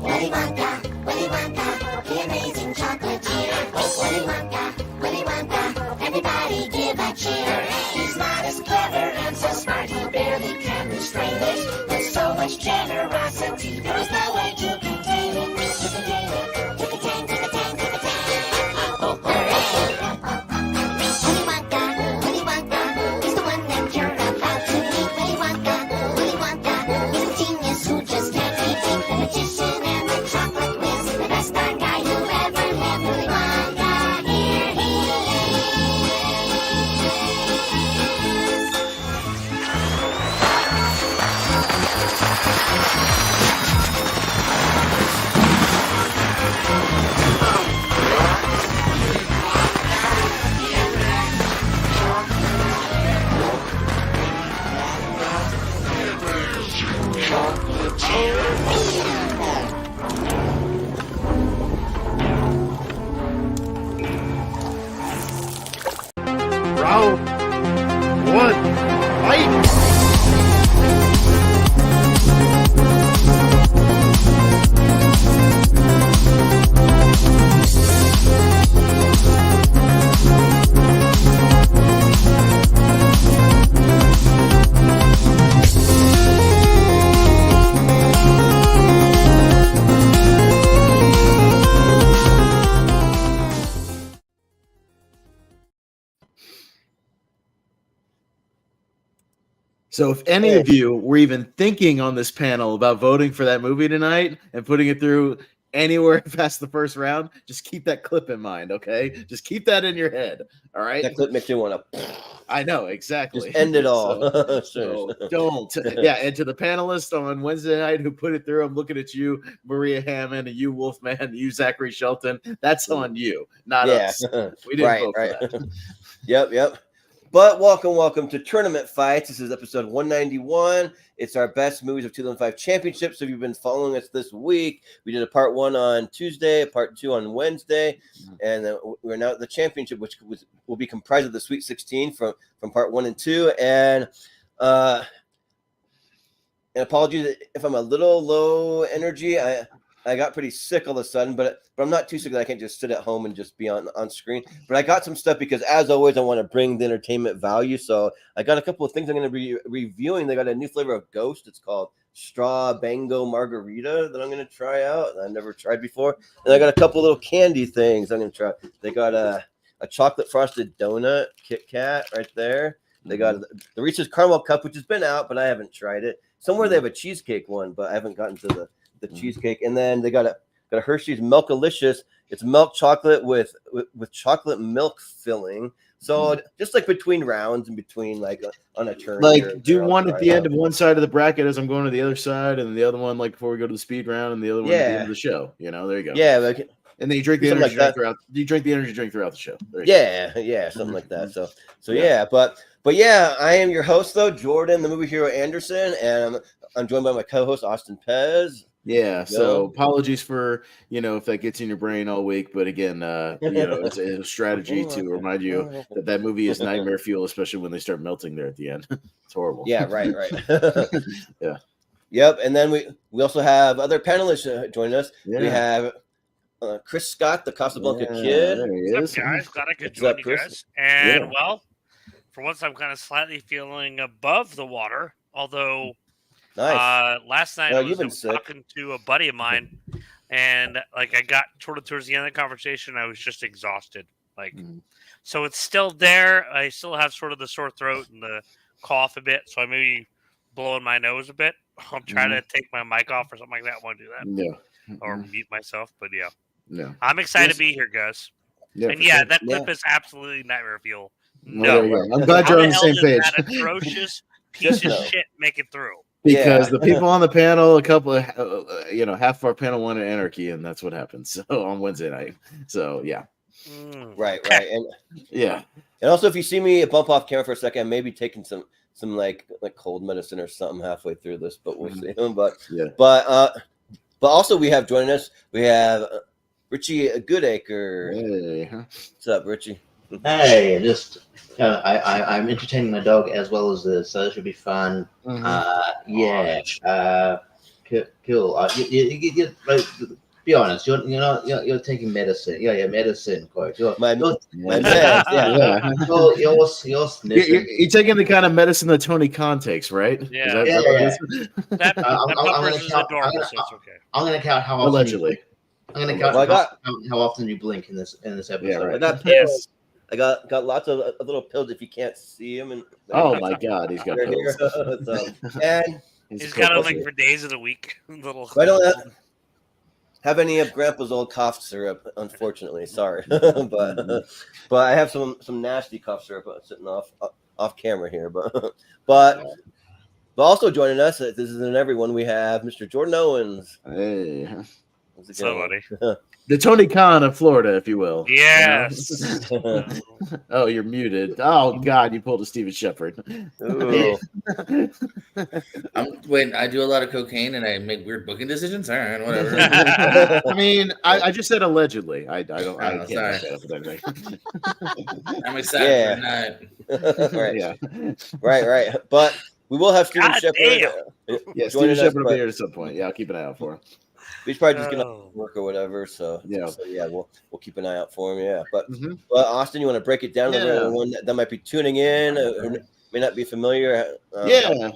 Willy Wonka, the amazing chocolatier. Willy Wonka, everybody give a cheer. He's not as clever and so smart, he barely can restrain it. With so much generosity, there's no way to contain it. To contain it, to contain, to contain, to contain. Willy Wonka, he's the one that you're about to meet. Willy Wonka, he's a genius who just can't be beat. The magician and the chocolate whiz, the best darn guy who ever lived. Willy Wonka, here he Round one, fight! So if any of you were even thinking on this panel about voting for that movie tonight and putting it through anywhere past the first round, just keep that clip in mind, okay? Just keep that in your head, all right? That clip makes me want to. I know, exactly. Just end it all. So don't. Yeah, and to the panelists on Wednesday night who put it through, I'm looking at you, Maria Hammond, and you, Wolfman, you, Zachary Shelton. That's on you, not us. We didn't vote for that. Yep. But welcome to Tournament Fights. This is episode 191. It's our best movies of 2005 championship. So if you've been following us this week, we did a part 1 on Tuesday, a part 2 on Wednesday, and we're now at the championship, which will be comprised of the Sweet 16 from part 1 and 2. And apologies if I'm a little low energy. I got pretty sick all of a sudden, but I'm not too sick that I can't just sit at home and just be on screen. But I got some stuff because, as always, I want to bring the entertainment value. So I got a couple of things I'm going to be reviewing. They got a new flavor of Ghost. It's called Straw Bango Margarita that I'm going to try out. I've never tried before. And I got a couple little candy things I'm going to try. They got a chocolate frosted donut Kit Kat right there. They got the Reese's Caramel Cup, which has been out, but I haven't tried it. Somewhere they have a cheesecake one, but I haven't gotten to the cheesecake. And then they got a Hershey's Milkalicious. It's milk chocolate with chocolate milk filling. So just like between rounds and between like on a turn. Like do one at the end of one side of the bracket as I'm going to the other side, and the other one like before we go to the speed round, and the other one at the end of the show. You know, there you go. Yeah, like, and then you drink the energy drink throughout. You drink the energy drink throughout the show. Yeah, something like that. So yeah, but yeah, I am your host though, Jordan, the movie hero Anderson, and I'm joined by my co-host Austin Pez. Yeah, so apologies for, if that gets in your brain all week, but again, it's a strategy to remind you that movie is nightmare fuel, especially when they start melting there at the end. It's horrible. Yeah, right. Yeah. Yep, and then we also have other panelists joining us. Yeah. We have Chris Scott, the Casablanca kid. There he is. What's up, guys? Glad I could join you guys. And, for once, I'm kind of slightly feeling above the water, although... Nice. Last night I was talking to a buddy of mine, and I got sort of towards the end of the conversation, I was just exhausted. So it's still there. I still have sort of the sore throat and the cough a bit, so I may be blowing my nose a bit. I'll try to take my mic off or something like that. I want to do that. Yeah. Or mute myself, but yeah. Yeah. I'm excited to be here, guys. Yeah, and that clip is absolutely nightmare fuel. No. I'm glad you're on the same page. That atrocious piece of shit make it through. Because the people on the panel, a couple of, half of our panel wanted anarchy, and that's what happened. So on Wednesday night. So, yeah. Right. And and also, if you see me bump off camera for a second, I may be taking some like cold medicine or something halfway through this, but we'll see. But also we have joining us, we have Richie Goodacre. Hey. What's up, Richie? Hey, just I'm entertaining my dog as well as this, so this should be fun. Yeah. Cool. Like, be honest. You're taking medicine. Yeah, medicine. Quote. My You're meds, yeah. you're sniffing. You're taking the kind of medicine that Tony Khan takes, right? Yeah. Is that what it is? That I'm Bumpers is count- adorable, so it's okay. I'm gonna count how often. Allegedly. I'm gonna count Well, how often you blink in this episode. Yeah, right. I got pills. Yes. I got lots of little pills if you can't see them. And Oh my God, he's got pills. And he's got them like for days of the week. Little. I don't have any of Grandpa's old cough syrup, unfortunately. Sorry, but I have some nasty cough syrup sitting off camera here. But also joining us, this isn't everyone. We have Mr. Jordan Owens. Hey, Somebody. The Tony Khan of Florida, if you will. Yes. You know? Oh, you're muted. Oh God, you pulled a Steven Shepard. I do a lot of cocaine and I make weird booking decisions. All right, whatever. I mean, I just said allegedly. I don't. I can't sorry. back that up with anything. I'm excited for tonight. Right. Yeah. Right. But we will have Steven God Shepard. Yeah, Steven joining us, Shepard will but be here at some point. Yeah, I'll keep an eye out for him. he's probably just gonna work or whatever. So Yeah. We'll keep an eye out for him. Yeah, but Austin, you want to break it down to everyone that might be tuning in or may not be familiar?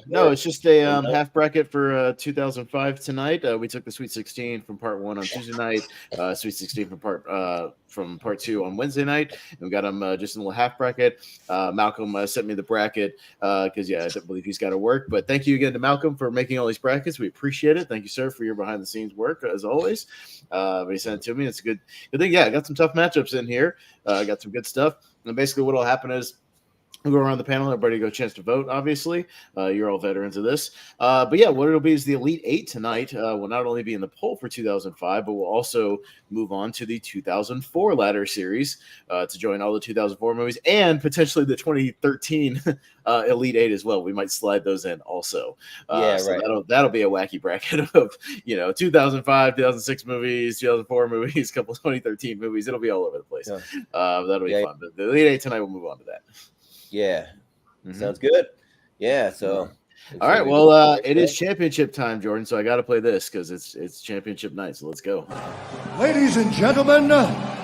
No, it's just a half bracket for 2005 tonight. We took the Sweet 16 from part 1 on Tuesday night, Sweet 16 from part 2 on Wednesday night. And we got them just in a little half bracket. Malcolm sent me the bracket because I don't believe he's got to work. But thank you again to Malcolm for making all these brackets. We appreciate it. Thank you, sir, for your behind the scenes work as always. But he sent it to me. It's a good thing. Yeah, I got some tough matchups in here. I got some good stuff. And basically, what will happen is, we'll go around the panel. Everybody get a chance to vote, obviously. You're all veterans of this. But yeah, what it'll be is the Elite 8 tonight will not only be in the poll for 2005, but we'll also move on to the 2004 ladder series to join all the 2004 movies and potentially the 2013 Elite 8 as well. We might slide those in also. So that'll be a wacky bracket of 2005, 2006 movies, 2004 movies, a couple of 2013 movies. It'll be all over the place. That'll be fun. But the Elite 8 tonight, we'll move on to that. Yeah. Sounds good. Yeah. So, all right. Well, it is championship time, Jordan. So I got to play this because it's championship night. So let's go. Ladies and gentlemen,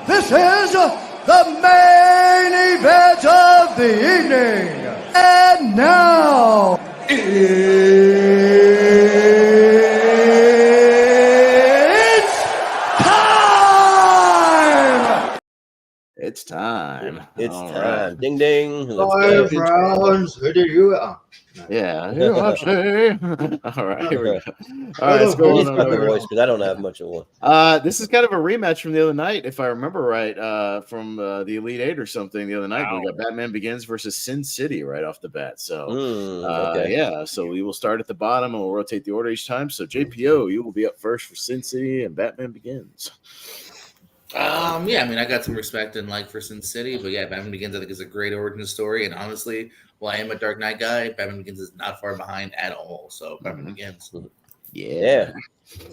this is the main event of the evening. And now, it's time. It's time. Right. Ding ding. 5 rounds. Who do you? Yeah. All right. Here we go. All right. Let's go on over. Voice because I don't have much of one. This is kind of a rematch from the other night, if I remember right, from the Elite 8 or something the other night. Wow. We got Batman Begins versus Sin City right off the bat. So, yeah. So we will start at the bottom and we'll rotate the order each time. So, JPO, you will be up first for Sin City and Batman Begins. I mean, I got some respect and like for Sin City, but yeah, Batman Begins I think is a great origin story, and honestly, while I am a Dark Knight guy, Batman Begins is not far behind at all. So Batman Begins. Yeah,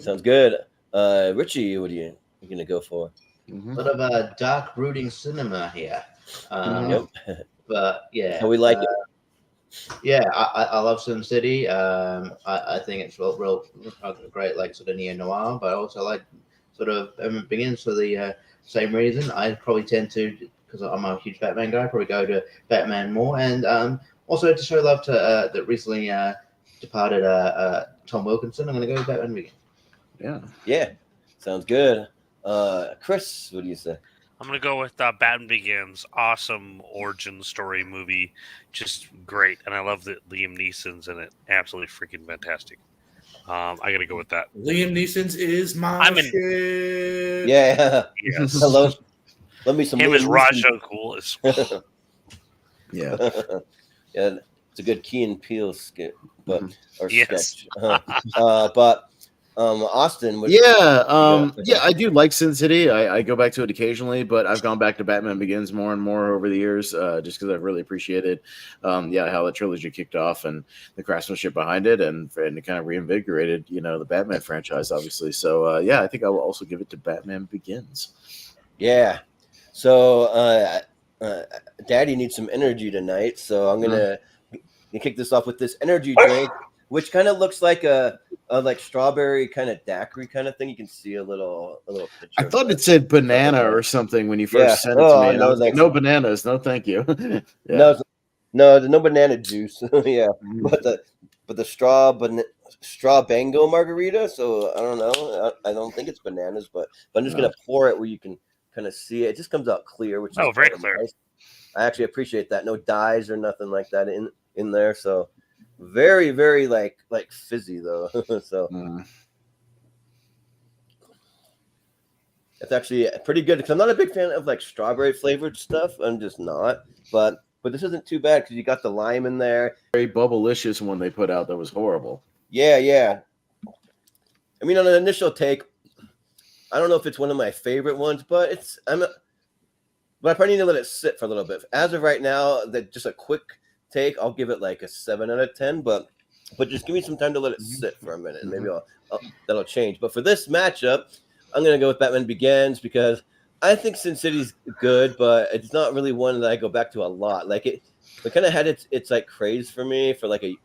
sounds good. Richie, what are you gonna go for? A lot of dark brooding cinema here. But yeah, so we like it. Yeah, I love Sin City. I think it's real great, like sort of neo noir, but I also like sort of Begins for the same reason. I probably tend to, because I'm a huge Batman guy, probably go to Batman more, and also to show love to the recently departed Tom Wilkinson, I'm going to go with Batman Begins. Yeah, sounds good. Chris, what do you say? I'm going to go with Batman Begins. Awesome origin story movie, just great, and I love that Liam Neeson's in it. Absolutely freaking fantastic. I gotta go with that. Liam Neeson's is my shit. Yeah. Yes. Love me some. Him as Raja Cool is. Yeah. Yeah, it's a good Key and Peele skit, but yes. sketch. But Austin. I do like Sin City. I go back to it occasionally, but I've gone back to Batman Begins more and more over the years, just because I've really appreciated, how the trilogy kicked off and the craftsmanship behind it, and it kind of reinvigorated, the Batman franchise, obviously. So, I think I will also give it to Batman Begins. Yeah. So Daddy needs some energy tonight, so I'm gonna kick this off with this energy drink, which kind of looks like a like strawberry kind of daiquiri kind of thing. You can see a little picture. I thought it said banana or something when you first sent it to me. And I was like, no bananas, no thank you. No, there's no banana juice. Yeah, but the straw bango margarita. So I don't know. I don't think it's bananas, but I'm just gonna pour it where you can kind of see it. It just comes out clear, which is very clear. Nice. I actually appreciate that. No dyes or nothing like that in there. So very, very like fizzy though. So it's actually pretty good because I'm not a big fan of like strawberry flavored stuff. I'm just not. But this isn't too bad because you got the lime in there. Very bubblicious one they put out that was horrible. Yeah. I mean, on an initial take, I don't know if it's one of my favorite ones, but but I probably need to let it sit for a little bit. As of right now, just a quick take, I'll give it like a 7 out of 10. But just give me some time to let it sit for a minute, and maybe that'll change. But for this matchup, I'm gonna go with Batman Begins because I think Sin City's good, but it's not really one that I go back to a lot. Like it kind of had its like craze for me for like a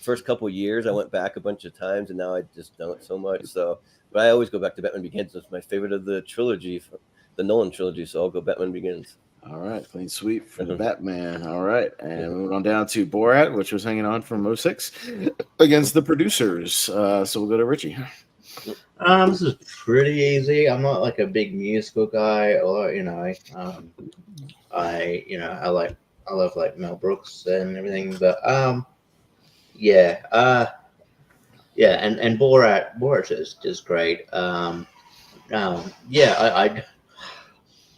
first couple years. I went back a bunch of times, and now I just don't so much. So, but I always go back to Batman Begins. It's my favorite of the trilogy, the Nolan trilogy. So I'll go Batman Begins. All right, clean sweep for the Batman. All right, and moving on down to Borat, which was hanging on from 06 against the producers. So we'll go to Richie. This is pretty easy. I'm not like a big musical guy, or I love like Mel Brooks and everything, but and Borat is just great.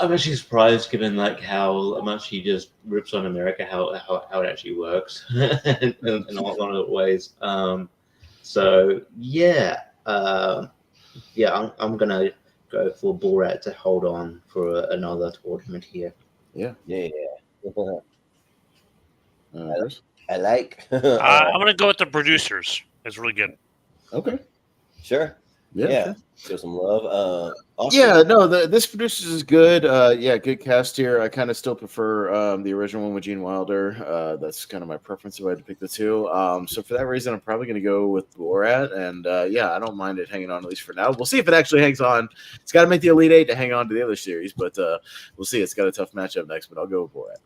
I'm actually surprised, given like how much he just rips on America, how it actually works in a lot of ways. I'm gonna go for Borat to hold on for another tournament here. Yeah. I like. I'm gonna go with the producers. It's really good. Okay. Sure. Yeah. Sure. Show some love. Awesome. Yeah, no, this producers is good. Good cast here. I kind of still prefer the original one with Gene Wilder. That's kind of my preference if I had to pick the two. So for that reason, I'm probably going to go with Borat. And I don't mind it hanging on at least for now. We'll see if it actually hangs on. It's got to make the Elite Eight to hang on to the other series, but we'll see. It's got a tough matchup next, but I'll go with Borat.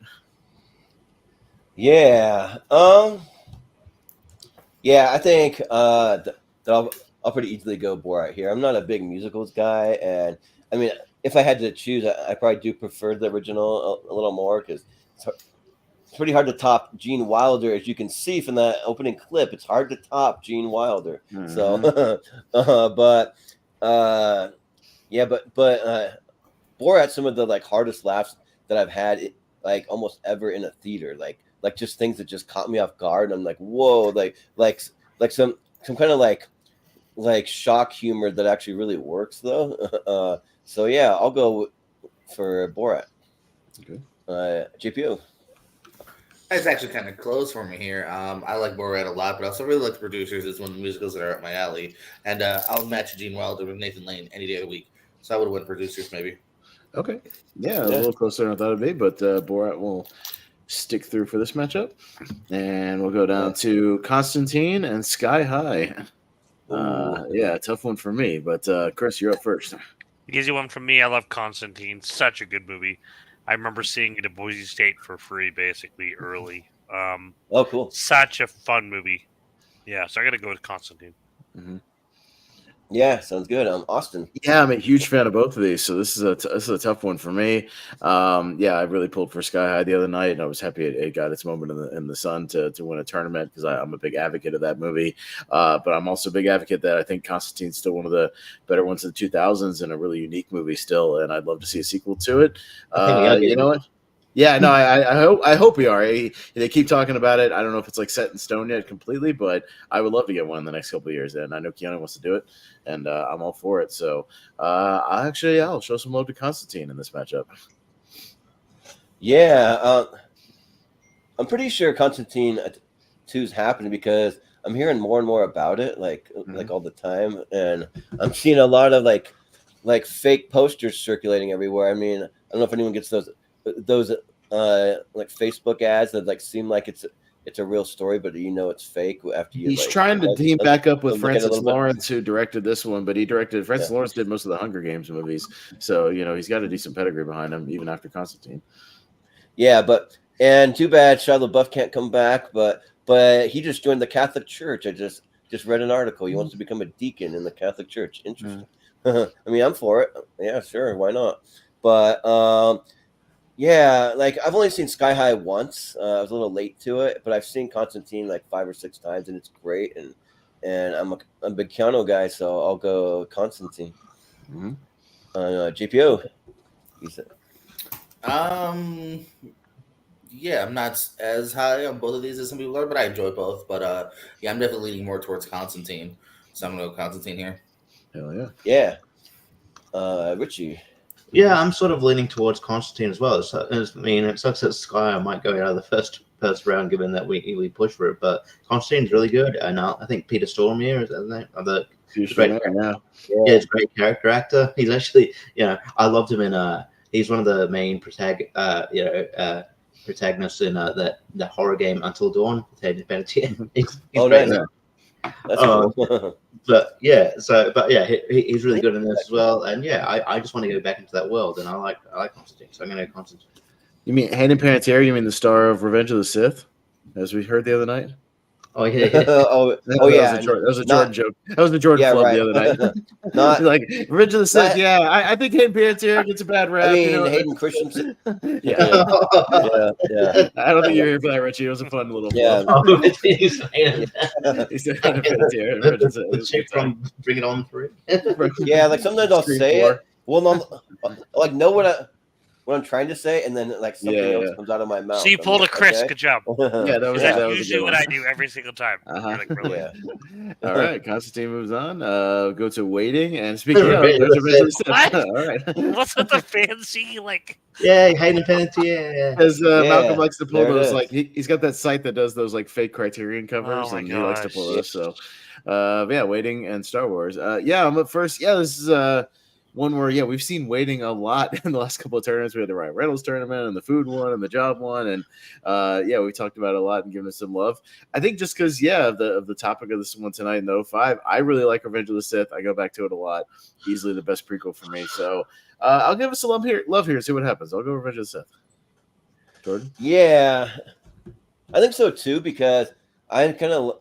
Yeah. I think that I'll pretty easily go Borat here. I'm not a big musicals guy, and I mean, if I had to choose, I probably do prefer the original a little more because it's pretty hard to top Gene Wilder, as you can see from that opening clip. It's hard to top Gene Wilder. Mm-hmm. So, Borat, some of the like hardest laughs that I've had like almost ever in a theater, like just things that just caught me off guard. And I'm like, whoa, like some kind of like shock humor that actually really works though. I'll go for Borat. Okay. JPO. It's actually kind of close for me here. I like Borat a lot, but I also really like the producers. It's one of the musicals that are up my alley. And I'll match Gene Wilder with Nathan Lane any day of the week. So I would have went producers maybe. Okay. Yeah, a little closer than I thought it'd be, but Borat will stick through for this matchup. And we'll go down to Constantine and Sky High. Tough one for me, but Chris, you're up first. Easy one from me. I love Constantine. Such a good movie. I remember seeing it at Boise State for free, basically early. Cool! Such a fun movie. Yeah, so I got to go with Constantine. Mm-hmm. Yeah, sounds good. Austin. Yeah, I'm a huge fan of both of these, so this is a tough one for me. I really pulled for Sky High the other night, and I was happy it got its moment in the sun to win a tournament because I'm a big advocate of that movie. But I'm also a big advocate that I think Constantine's still one of the better ones of the 2000s and a really unique movie still, and I'd love to see a sequel to it. You know what? Yeah, no, I hope we are. They keep talking about it. I don't know if it's like set in stone yet completely, but I would love to get one in the next couple of years. And I know Keanu wants to do it, and I'm all for it. So I'll show some love to Constantine in this matchup. Yeah, I'm pretty sure Constantine 2 is happening because I'm hearing more and more about it, like all the time, and I'm seeing a lot of like fake posters circulating everywhere. I mean, I don't know if anyone gets those like Facebook ads that like seem like it's a real story, but it's fake after you. He's like, trying to team back up with Francis Lawrence, who directed this one, but Francis Lawrence did most of the Hunger Games movies, so he's got a decent pedigree behind him, even after Constantine. Yeah, and too bad Shia LaBeouf can't come back, but he just joined the Catholic Church. I just read an article. He wants to become a deacon in the Catholic Church. Interesting. I mean, I'm for it. Yeah, sure. Why not? But yeah, like I've only seen Sky High once. I was a little late to it, but I've seen Constantine like 5 or 6 times, and it's great. And I'm a big Keanu guy, so I'll go Constantine. Mm-hmm. GPO. You said. Yeah, I'm not as high on both of these as some people are, but I enjoy both. But yeah, I'm definitely leaning more towards Constantine, so I'm gonna go Constantine here. Hell yeah. Yeah. Richie. Yeah, I'm sort of leaning towards Constantine as well. It sucks that Sky might go out of the first round, given that we push for it. But Constantine's really good, and I think Peter Stormare is the great. Yeah, he's a great character actor. He's actually, I loved him in. He's one of the main protagonists in that horror game Until Dawn. He's nice. That's cool. But yeah, he's really good in this as well. And yeah, I just want to go back into that world, and I like Constantine, so I'm going to go Constantine. You mean Hayden Panettiere? You mean the star of Revenge of the Sith, as we heard the other night? Oh yeah. That was a Jordan joke. That was the Jordan flub the other night. Not like Revenge of the Sith. I think Hayden Panettiere gets a bad rap. I mean, Hayden Christensen. Yeah. I don't think you're here for that, Richie. It was a fun little. Yeah. He said Hayden Panettiere. The chick from Bring It On 3. Yeah, like sometimes I'll say it. Well, no, like know what I'm trying to say, and then like something else comes out of my mouth. So you pulled a Chris. Okay. Good job. Yeah, that was usually what I do every single time. Like, really. Yeah. All right, Constantine moves on. Go to waiting, and speaking of, there's a Revenge of the Sith. All right. What's with the fancy like? Yeah, Hayden Panettiere. As Malcolm likes to pull those, like he's got that site that does those like fake Criterion covers, and he likes to pull those. So, waiting and Star Wars. I'm up first. Yeah, this is one where we've seen waiting a lot in the last couple of tournaments. We had the Ryan Reynolds tournament and the food one and the job one, and we talked about it a lot and given it some love. I think just because of the topic of this one tonight in the 05, I really like Revenge of the Sith. I go back to it a lot. Easily the best prequel for me. So I'll give us a love here and see what happens. I'll go Revenge of the Sith. Jordan? Yeah, I think so too, because I kind of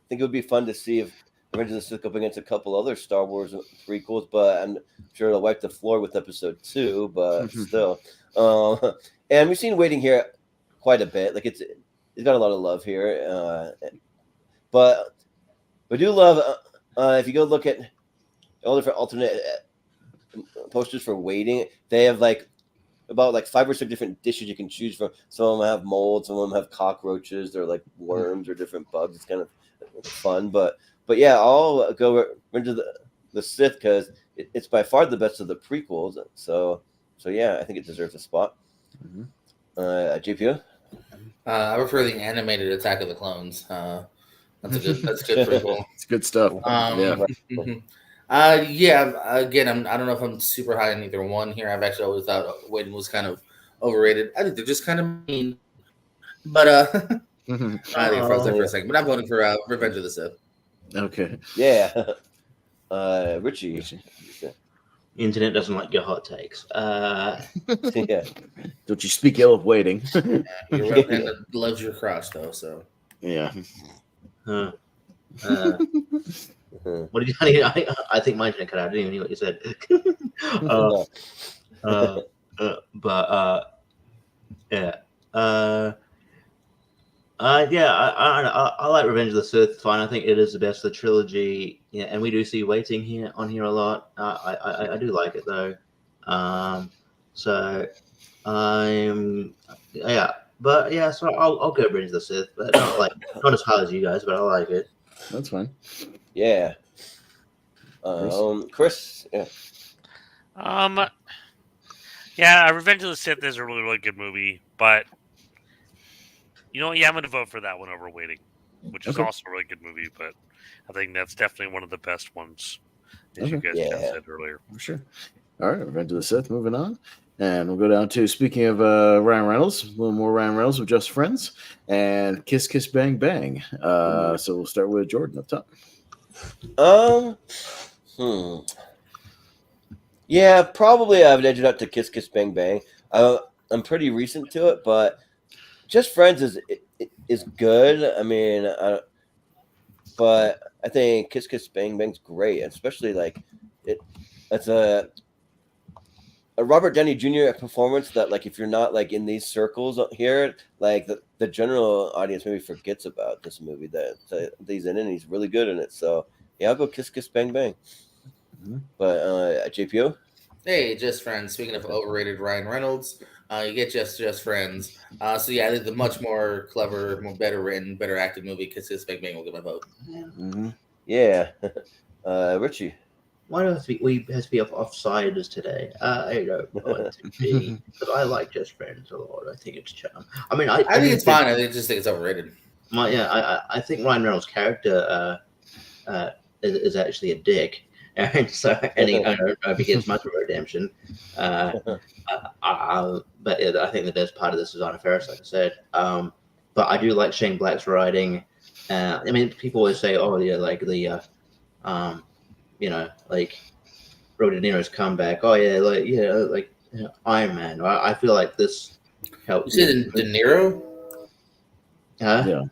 think it would be fun to see if Revenge of the Sith up against a couple other Star Wars prequels, but I'm sure it'll wipe the floor with episode 2, but still. And we've seen waiting here quite a bit. Like it's got a lot of love here. But we do love, if you go look at all different alternate posters for waiting, they have about 5 or 6 different dishes you can choose from. Some of them have mold, some of them have cockroaches, they're like worms or different bugs. It's kind of fun, but yeah, I'll go into the Sith because it's by far the best of the prequels. So yeah, I think it deserves a spot. GPU? I prefer the animated Attack of the Clones. That's good prequel. It's good stuff. Again, I don't know if I'm super high on either one here. I've actually always thought Waiting was kind of overrated. I think they're just kind of mean. But I think froze there for a second. But I'm voting for Revenge of the Sith. Okay. Yeah. Richie. Internet doesn't like your hot takes. Yeah. Don't you speak ill of waiting? Your webcam loves your cross, though. So. Yeah. What did you? I think my internet cut out. I didn't even hear what you said. I like Revenge of the Sith. Fine, I think it is the best of the trilogy. Yeah, and we do see waiting here a lot. I do like it though. So I'll go Revenge of the Sith, but not as hard as you guys, but I like it. That's fine. Yeah. Chris. Yeah. Revenge of the Sith is a really, really good movie, but you know what? Yeah, I'm going to vote for that one over Waiting, which is also a really good movie, but I think that's definitely one of the best ones, as you guys said earlier. For sure. All right, Revenge of the Sith, moving on. And we'll go down to, speaking of Ryan Reynolds, a little more Ryan Reynolds with Just Friends and Kiss Kiss Bang Bang. So we'll start with Jordan up top. Yeah, probably I would edge it up to Kiss Kiss Bang Bang. I'm pretty recent to it, but Just Friends is good. I mean, but I think Kiss Kiss Bang Bang's great, especially like it's a Robert Downey Jr. performance that, like, if you're not like in these circles here, like the general audience maybe forgets about this movie that he's in, and he's really good in it. So yeah, I'll go Kiss Kiss Bang Bang. But JPO. Hey, Just Friends. Speaking of overrated Ryan Reynolds, you get Just Friends. So yeah, I think the much more clever, more better written, better acted movie, Kiss Kiss Bang Bang, will get my vote. Yeah. Richie. Why do we have to be offsiders today? I don't want to be, because I like Just Friends a lot. I think it's charm. I mean, I think it's fine. I just think it's overrated. I think Ryan Reynolds' character is actually a dick. And so, I don't know if he gets much of a redemption. But yeah, I think the best part of this is Anna Faris, like I said. But I do like Shane Black's writing. I mean, people always say, "Oh, yeah, like the, like Robert De Niro's comeback." Oh yeah, like Iron Man. I feel like this helped. You said De Niro? Huh? Yeah.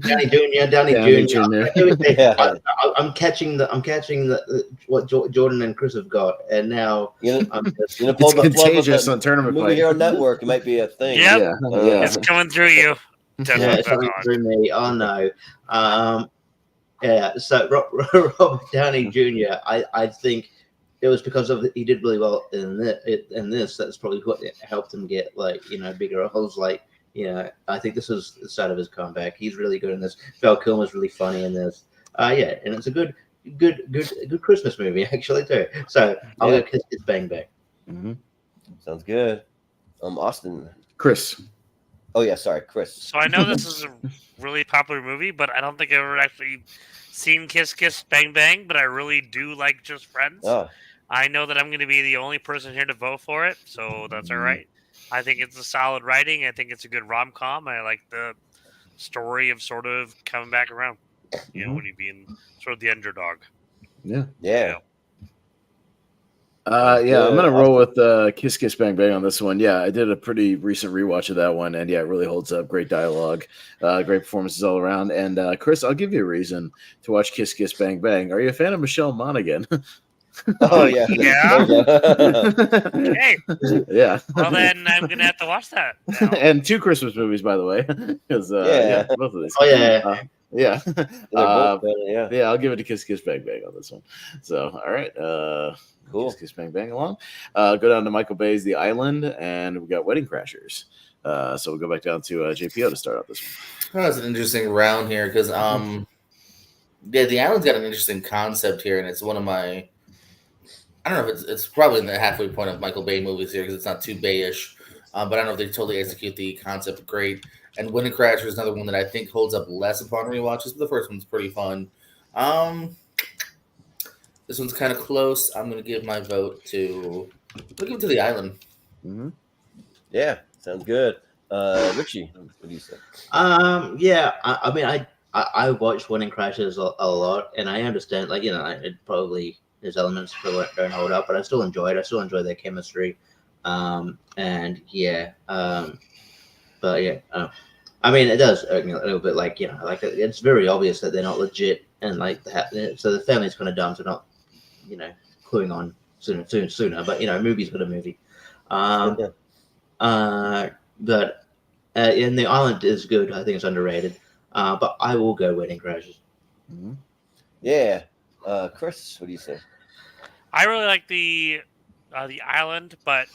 Downey Jr. Yeah. I'm catching what Jordan and Chris have got, and now it's contagious on Tournament Movie Hero Network. It might be a thing. Yep. It's coming through you. Yeah, it's coming through me. Oh no. Yeah. So Robert Downey Jr. I think it was because he did really well in this. That's probably what helped him get bigger roles. I think this is the start of his comeback. He's really good in this. Val Kilmer's really funny in this. And it's a good Christmas movie actually too. So I'll go Kiss Kiss Bang Bang. Sounds good. Austin. Chris. Oh yeah, sorry, Chris. So I know this is a really popular movie, but I don't think I've ever actually seen Kiss Kiss Bang Bang. But I really do like Just Friends. Oh. I know that I'm going to be the only person here to vote for it, so that's all right. I think it's a solid writing. I think it's a good rom-com. I like the story of sort of coming back around. When you being sort of the underdog. Yeah. I'm gonna roll with Kiss Kiss Bang Bang on this one. Yeah, I did a pretty recent rewatch of that one, and yeah, it really holds up. Great dialogue, great performances all around. And Chris, I'll give you a reason to watch Kiss Kiss Bang Bang. Are you a fan of Michelle Monaghan? Oh yeah. Okay. Yeah. Well, then I'm gonna have to watch that now. And 2 Christmas movies, by the way, because both of these. Oh yeah. Yeah. Yeah. I'll give it to Kiss Kiss Bang Bang on this one. So, all right. Cool. Kiss Kiss Bang Bang along. Go down to Michael Bay's The Island, and we got Wedding Crashers. So we'll go back down to JPO to start out this one. That's an interesting round here because The Island's got an interesting concept here, and it's one of my. I don't know if it's probably in the halfway point of Michael Bay movies here because it's not too Bay-ish, but I don't know if they totally execute the concept great. And Wedding Crashers is another one that I think holds up less upon rewatches, but the first one's pretty fun. This one's kind of close. I'm going to give my vote to. I'll give it to The Island. Yeah, sounds good. Richie, what do you say? I mean, I watched Wedding Crashers a lot, and I understand, it probably. There's elements that don't hold up, but I still enjoy it. I still enjoy their chemistry, I mean, it does irk me a little bit. It's very obvious that they're not legit, and so the family's kind of dumb, so not, cluing on sooner. But movie's got a movie. But and The Island is good. I think it's underrated. But I will go Wedding Crashers. Yeah, Chris, what do you say? I really like the Island, but at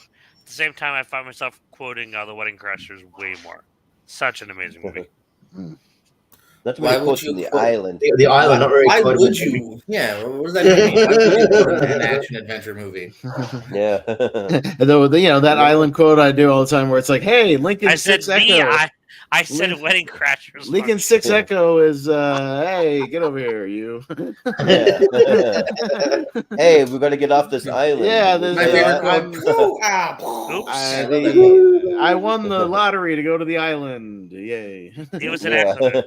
the same time, I find myself quoting the Wedding Crashers way more. Such an amazing movie. Not too many quotes from The Island. The Island, not very. Why would you? Yeah, what does that mean? Why would you quote an action adventure movie? Yeah. And though that Island quote I do all the time, where it's like, "Hey, Lincoln I said 6 Echo." I said Wedding Crashers. Lincoln 6 Echo is hey, get over here, you. Yeah. Hey, we're gonna get off this island. Yeah, My favorite quote. I won the lottery to go to the island. Yay! It was an accident.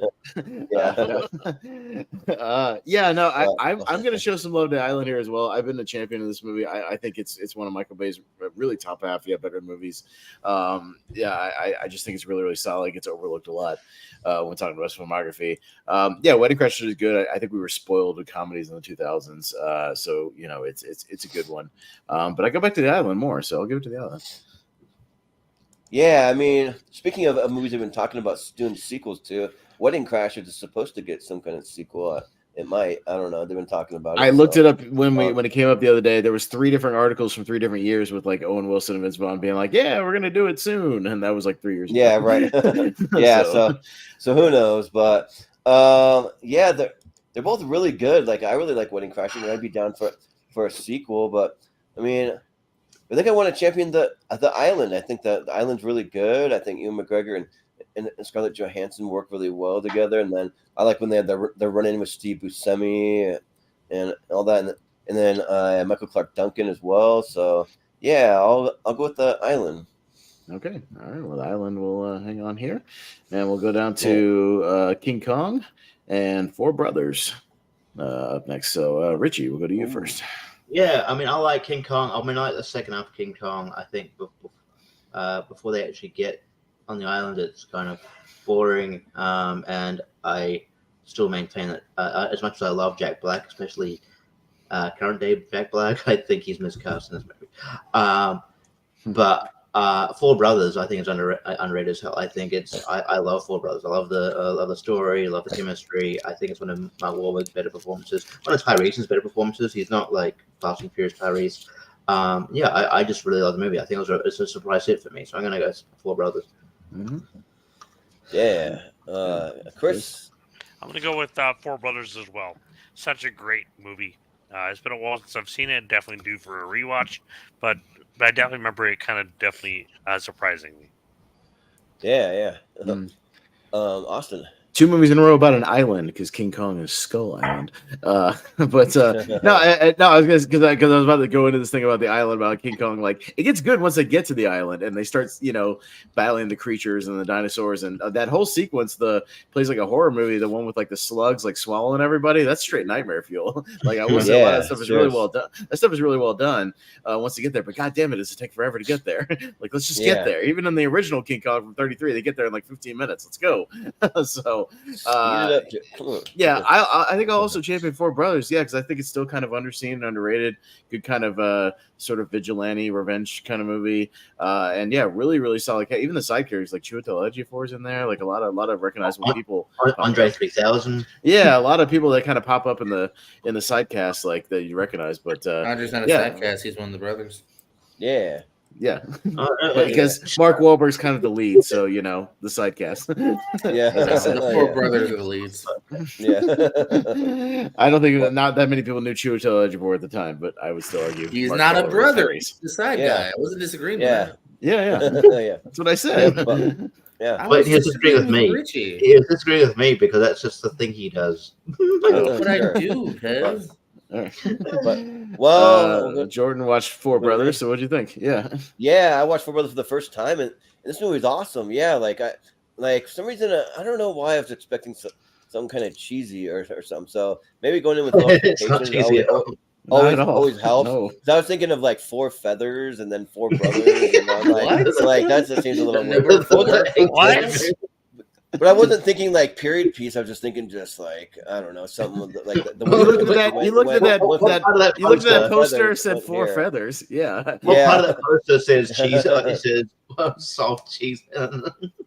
I'm gonna show some love to the island here as well. I've been a champion of this movie. I think it's one of Michael Bay's really top half better movies. I just think it's really, really solid. It gets overlooked a lot when talking about filmography. Wedding Crashers is good. I think we were spoiled with comedies in the 2000s, so it's a good one. But I go back to the island more, so I'll give it to the island. Yeah, I mean, speaking of movies they've been talking about doing sequels to, Wedding Crashers is supposed to get some kind of sequel. It might. I don't know. They've been talking about it. I looked it up when it came up the other day. There was 3 different articles from 3 different years with like Owen Wilson and Vince Vaughn being like, "Yeah, we're gonna do it soon," and that was like 3 years ago. Yeah, right. Yeah, so who knows? But they're both really good. Like I really like Wedding Crashers, and I'd be down for a sequel. But I mean, I think I want to champion the island. I think the island's really good. I think Ewan McGregor and Scarlett Johansson work really well together. And then I like when they had their run-in with Steve Buscemi and all that. And then Michael Clark Duncan as well. So, yeah, I'll go with the island. Okay. All right. Well, the island will hang on here. And we'll go down to King Kong and Four Brothers up next. So, Richie, we'll go to you first. Yeah, I mean, I like King Kong. I mean, I like the second half of King Kong. I think before they actually get on the island, it's kind of boring. And I still maintain that as much as I love Jack Black, especially current day Jack Black, I think he's miscast in this movie. But Four Brothers, I think it's underrated as hell. I think I love Four Brothers. I love the story, I love the chemistry. I think it's one of Mark Wahlberg's better performances. One of Tyrese's better performances. He's not like Fast and Furious Tyrese. I just really love the movie. I think it's a surprise hit for me. So I'm gonna go Four Brothers. Mm-hmm. Yeah, Chris. I'm gonna go with Four Brothers as well. Such a great movie. It's been a while since I've seen it. Definitely due for a rewatch, but I definitely remember it kind of definitely surprising me. Yeah. Austin. 2 movies in a row about an island because King Kong is Skull Island. I was because I was about to go into this thing about the island about King Kong. Like it gets good once they get to the island and they start, battling the creatures and the dinosaurs and that whole sequence. The plays like a horror movie. The one with like the slugs like swallowing everybody. That's straight nightmare fuel. Like I will say a lot of stuff is really well done. That stuff is really well done once you get there. But god damn it, does it take forever to get there? Like let's just get there. Even in the original King Kong from '33, they get there in like 15 minutes. Let's go. So. I think I'll also champion Four Brothers. Yeah, because I think it's still kind of underseen and underrated. Good kind of sort of vigilante revenge kind of movie. And yeah, really, really solid. Even the side characters like Chiwetel Ejiofor is in there. Like a lot of recognizable people. Andre 3000. Yeah, a lot of people that kind of pop up in the side cast like that you recognize. But Andre's not a side cast. He's one of the brothers. Yeah. Yeah, because Mark Wahlberg's kind of the lead, so the side cast. Yeah, the Four Brothers are the leads. Yeah, I don't think not that many people knew Chiwetel Ejiofor at the time, but I would still argue he's not a brother. He's the side guy. I wasn't disagreeing with that. Yeah. That's what I said. But he was disagreeing with me. Richie. He was disagreeing with me because that's just the thing he does. That's what I do, Pez. But Jordan watched Four Brothers, so what'd you think? Yeah, I watched Four Brothers for the first time, and this movie was awesome. Yeah, for some reason I don't know why I was expecting some kind of cheesy or something. So maybe going in with low expectations always helps. No. I was thinking of like Four Feathers and then Four Brothers. And that just seems a little weird. What? But I wasn't thinking like period piece. I was just thinking just like I don't know something like the you looked at that poster said Four Feathers. Yeah. What part of that poster says cheese? It says soft cheese.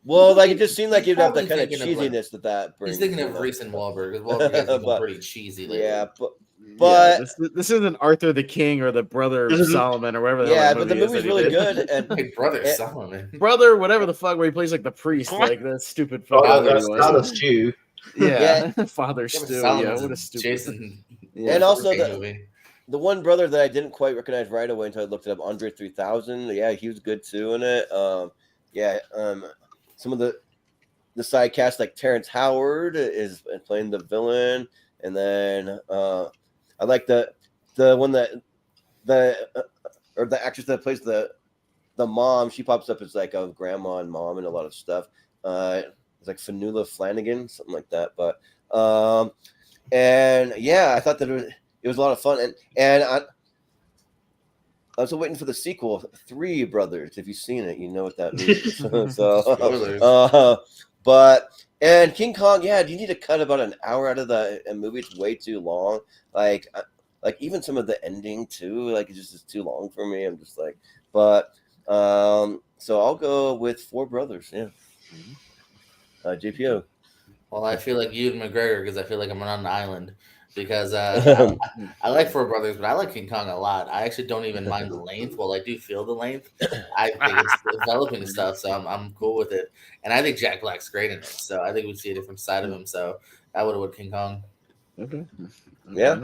Well, like it just seemed like you'd have that kind of cheesiness that brings. He's thinking of Reese and Wahlberg because Wahlberg has been pretty cheesy lately. Yeah, but this isn't Arthur the King or the brother of Solomon or whatever. But the movie's really good. And brother Solomon, brother, whatever the fuck, where he plays like the priest, like that stupid father stew. Father stew. Yeah, what a stupid. Jason. And also the one brother that I didn't quite recognize right away until I looked it up, Andre 3000. Yeah, he was good too in it. Some of the the side cast, like Terrence Howard is playing the villain, and then I like the one that or the actress that plays the mom. She pops up as like a grandma and mom and a lot of stuff. It's like Fanula Flanagan, something like that. But and yeah, I thought that it was a lot of fun, and I was waiting for the sequel, Three Brothers. If you've seen it, you know what that means. But King Kong, yeah, do you need to cut about an hour out of the movie? It's way too long. Like even some of the ending too, like it just is too long for me. I'm just like, but so I'll go with Four Brothers. Yeah. JPO. Well, I feel like you and McGregor because I feel like I'm on an island. Because I like Four Brothers, but I like King Kong a lot. I actually don't even mind the length. Well, I do feel the length. I think it's developing stuff, so I'm cool with it. And I think Jack Black's great in it, so I think we see a different side of him. So I would have went King Kong. Okay. Yeah.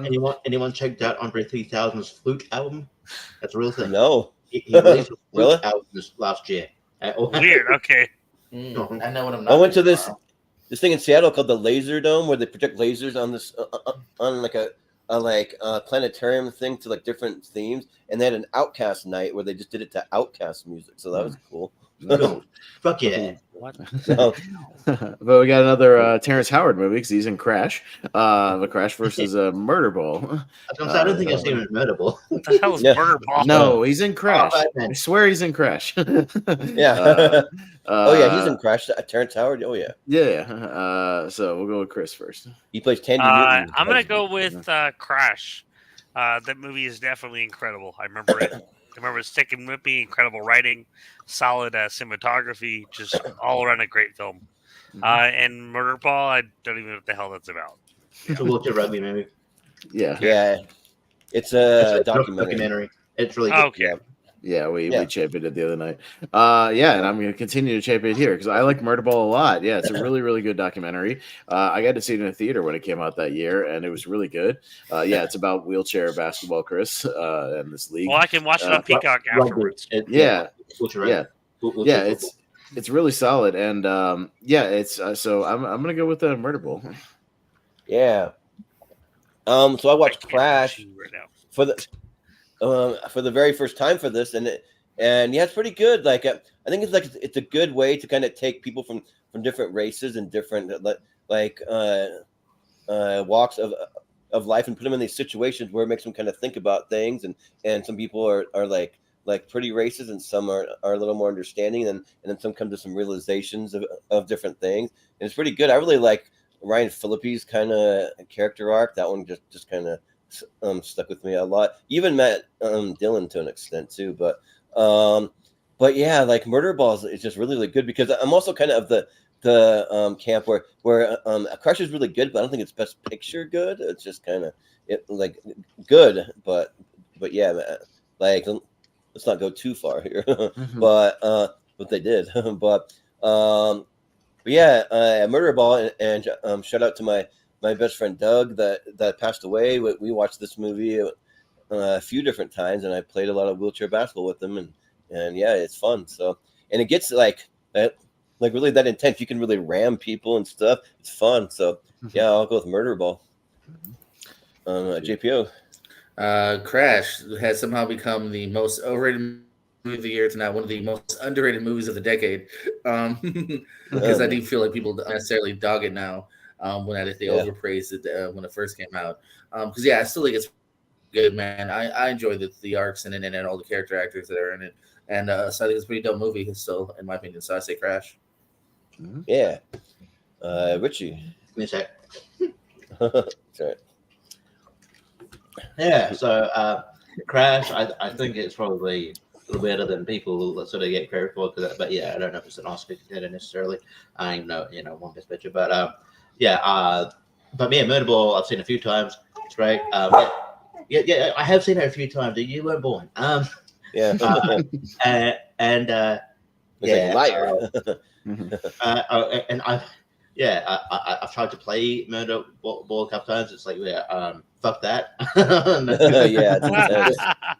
Anyone checked out Andre 3000's Flute album? That's a real thing. No. He released a Flute Really? album this last year. Weird. Okay. I know what I'm not. I went to this thing in Seattle called the Laser Dome, where they project lasers on this on like a planetarium thing to like different themes, and they had an Outcast night where they just did it to Outcast music, so that was cool. Cool. Fuck yeah. What? So, But we got another Terrence Howard movie because he's in Crash. The Crash versus Murder Ball. I don't think I've seen Murder Ball. What the hell is Yeah. Murder Ball? No, he's in Crash. Oh, I Batman. swear he's in Crash. yeah. Oh yeah, he's in Crash. Terrence Howard. Oh yeah. Yeah. So we'll go with Chris first. He plays Tandy Newton. I'm gonna go with Crash. That movie is definitely incredible. I remember it. I remember it sticking with me. Incredible writing, solid cinematography, just all around a great film. And Murder Ball, I don't even know what the hell that's about. It's a Walter Rugby movie. Yeah. Yeah. It's a documentary. documentary. It's really good. Okay. Yeah, we championed it the other night. Yeah, and I'm going to continue to champion it here because I like Murder Ball a lot. Yeah, it's a really, really good documentary. I got to see it in a theater when it came out that year, and it was really good. Yeah, it's about wheelchair basketball, Chris, and this league. Well, I can watch it on Peacock afterwards. It's really solid, and it's so I'm going to go with the Murder Ball. Yeah. So I watched Crash right now. for the very first time for this, and yeah, it's pretty good. Like I think it's a good way to kind of take people from different races and different walks of life and put them in these situations where it makes them kind of think about things, and some people are like pretty racist, and some are a little more understanding, and then some come to some realizations of different things, and it's pretty good. I really like Ryan Phillippe's kind of character arc. That one just kind of stuck with me a lot. Even Matt Dillon to an extent too, but yeah, like Murder Balls is just really, really good because I'm also kind of the camp where Crush is really good, but I don't think it's Best Picture good. It's just kind of like good, but yeah, like let's not go too far here. But they did, but yeah, Murder Ball and shout out to my best friend Doug that passed away. We watched this movie a few different times, and I played a lot of wheelchair basketball with him, and yeah, it's fun. So, and it gets like really that intense. You can really ram people and stuff. It's fun. So yeah, I'll go with Murder Ball. JPO. Crash has somehow become the most overrated movie of the year to now one of the most underrated movies of the decade. Because I do feel like people don't necessarily dog it now. When they overpraised it when it first came out. Because I still think it's good, man. I enjoy the arcs in it and all the character actors that are in it, and so I think it's a pretty dope movie still, in my opinion. So I say Crash. Yeah, Richie. Give me a sec. Sorry. Yeah, so Crash, I think it's probably a little better than people that sort of get credit for. But yeah, I don't know if it's an Oscar contender necessarily. I know one Best Picture, but but me and Murder Ball, I've seen a few times. It's great. Yeah, I have seen it a few times. You weren't born. Yeah. Liar. And I've tried to play Murder Ball a couple times. It's like, fuck that. Yeah,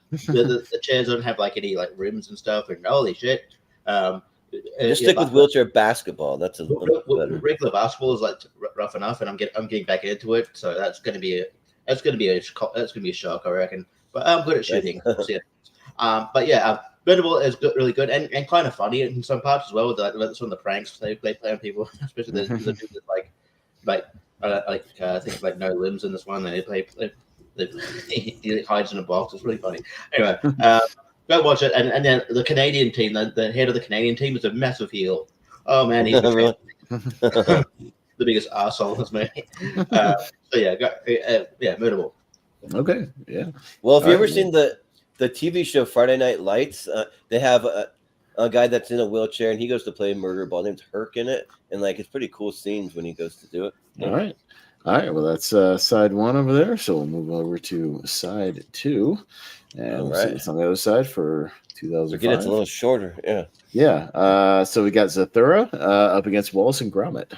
the chairs don't have like any like rims and stuff, and holy shit. Just stick with wheelchair basketball. That's a little better. Regular basketball is like rough enough, and I'm getting back into it. So that's going to be a shock, I reckon. But I'm good at shooting. But yeah, Bendable is good, really good, and kind of funny in some parts as well. With some of the pranks they play on people, especially the dude that I think like no limbs in this one. He hides in a box. It's really funny. Anyway, go watch it. And then the Canadian team, the head of the Canadian team is a massive heel. Oh man, he's Really? the biggest asshole that's me. So yeah, Mutable. Okay, yeah. Well, if you ever seen the TV show Friday Night Lights, they have a guy that's in a wheelchair and he goes to play murder ball named Herc in it, and like it's pretty cool scenes when he goes to do it. All right. Well, that's side one over there. So we'll move over to side two, and we'll see what's on the other side for 2005. Again, it's a little shorter. Yeah. Yeah. So we got Zathura up against Wallace and Gromit.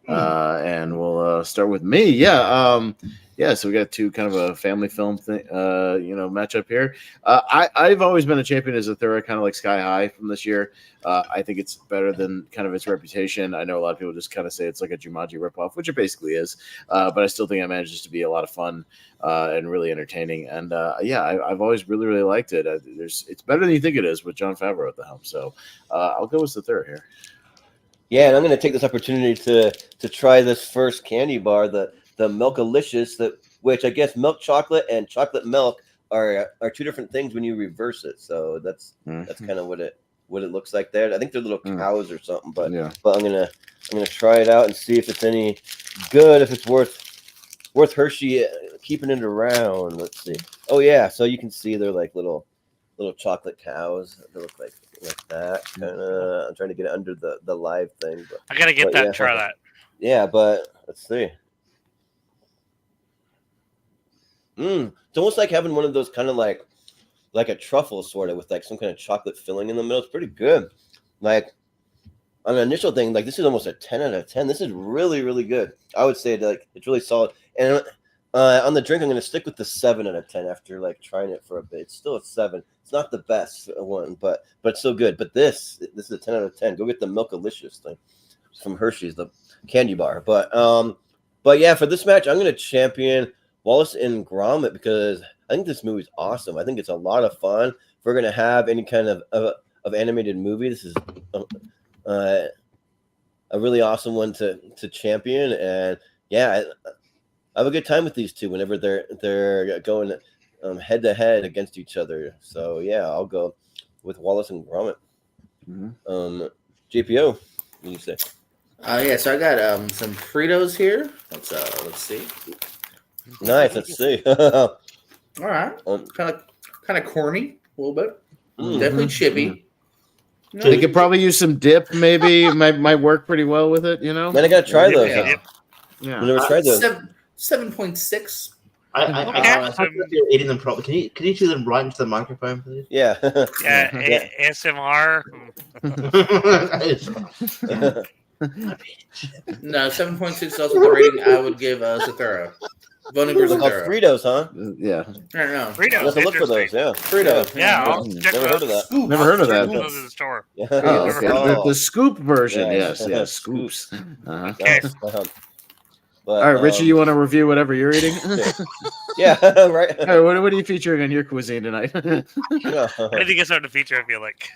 And we'll start with me. Yeah. So we got two kind of a family film thing, matchup here. I've always been a champion as Zathura, kind of like Sky High from this year. I think it's better than kind of its reputation. I know a lot of people just kind of say it's like a Jumanji ripoff, which it basically is. But I still think it manages to be a lot of fun and really entertaining. And I've always really, really liked it. It's better than you think it is with Jon Favreau at the helm. So I'll go with Zathura here. Yeah, and I'm going to take this opportunity to try this first candy bar, the Milkalicious, which I guess milk chocolate and chocolate milk are two different things when you reverse it. So that's kind of what it looks like there. I think they're little cows or something, but I'm gonna try it out and see if it's any good, if it's worth Hershey keeping it around. Let's see. Oh yeah, so you can see they're like little chocolate cows. They look like that. Kinda, I'm trying to get it under the live thing. But I gotta get that and try that. Yeah, but let's see. It's almost like having one of those kind of like a truffle sort of with like some kind of chocolate filling in the middle. It's pretty good. Like on an initial thing, like this is almost a 10 out of 10. This is really, really good. I would say like it's really solid. And on the drink, I'm going to stick with the 7 out of 10 after like trying it for a bit. It's still a 7. It's not the best one, but it's so good. But this is a 10 out of 10. Go get the Milkalicious thing from Hershey's, the candy bar. But yeah, for this match, I'm going to champion Wallace and Gromit because I think this movie's awesome. I think it's a lot of fun. If we're going to have any kind of animated movie, this is a really awesome one to champion. And yeah, I have a good time with these two whenever they're going head to head against each other. So yeah, I'll go with Wallace and Gromit. JPO, what do you say? So I got some Fritos here. Let's see. Nice. Let's see. All right. Kind of corny a little bit. Definitely chippy. They could probably use some dip. Maybe might work pretty well with it. Man, I gotta try those. Yeah. I never tried those. 7.6. I you're eating them properly. Can you chew them right into the microphone, please? Yeah. ASMR. No, 7.6 is also the rating I would give Zathura. Voting for Zathura. Fritos, huh? Yeah. No. Fritos. Let's look for those. Yeah. Fritos. Yeah. Never heard of that. Scoops. Never heard of that. Those in the store. Oh, okay. The scoop version. Yes. Scoops. Okay. But, all right, Richie, you want to review whatever you're eating? Yeah, right. All right, what are you featuring on your cuisine tonight? Anything is starting to feature, I feel like.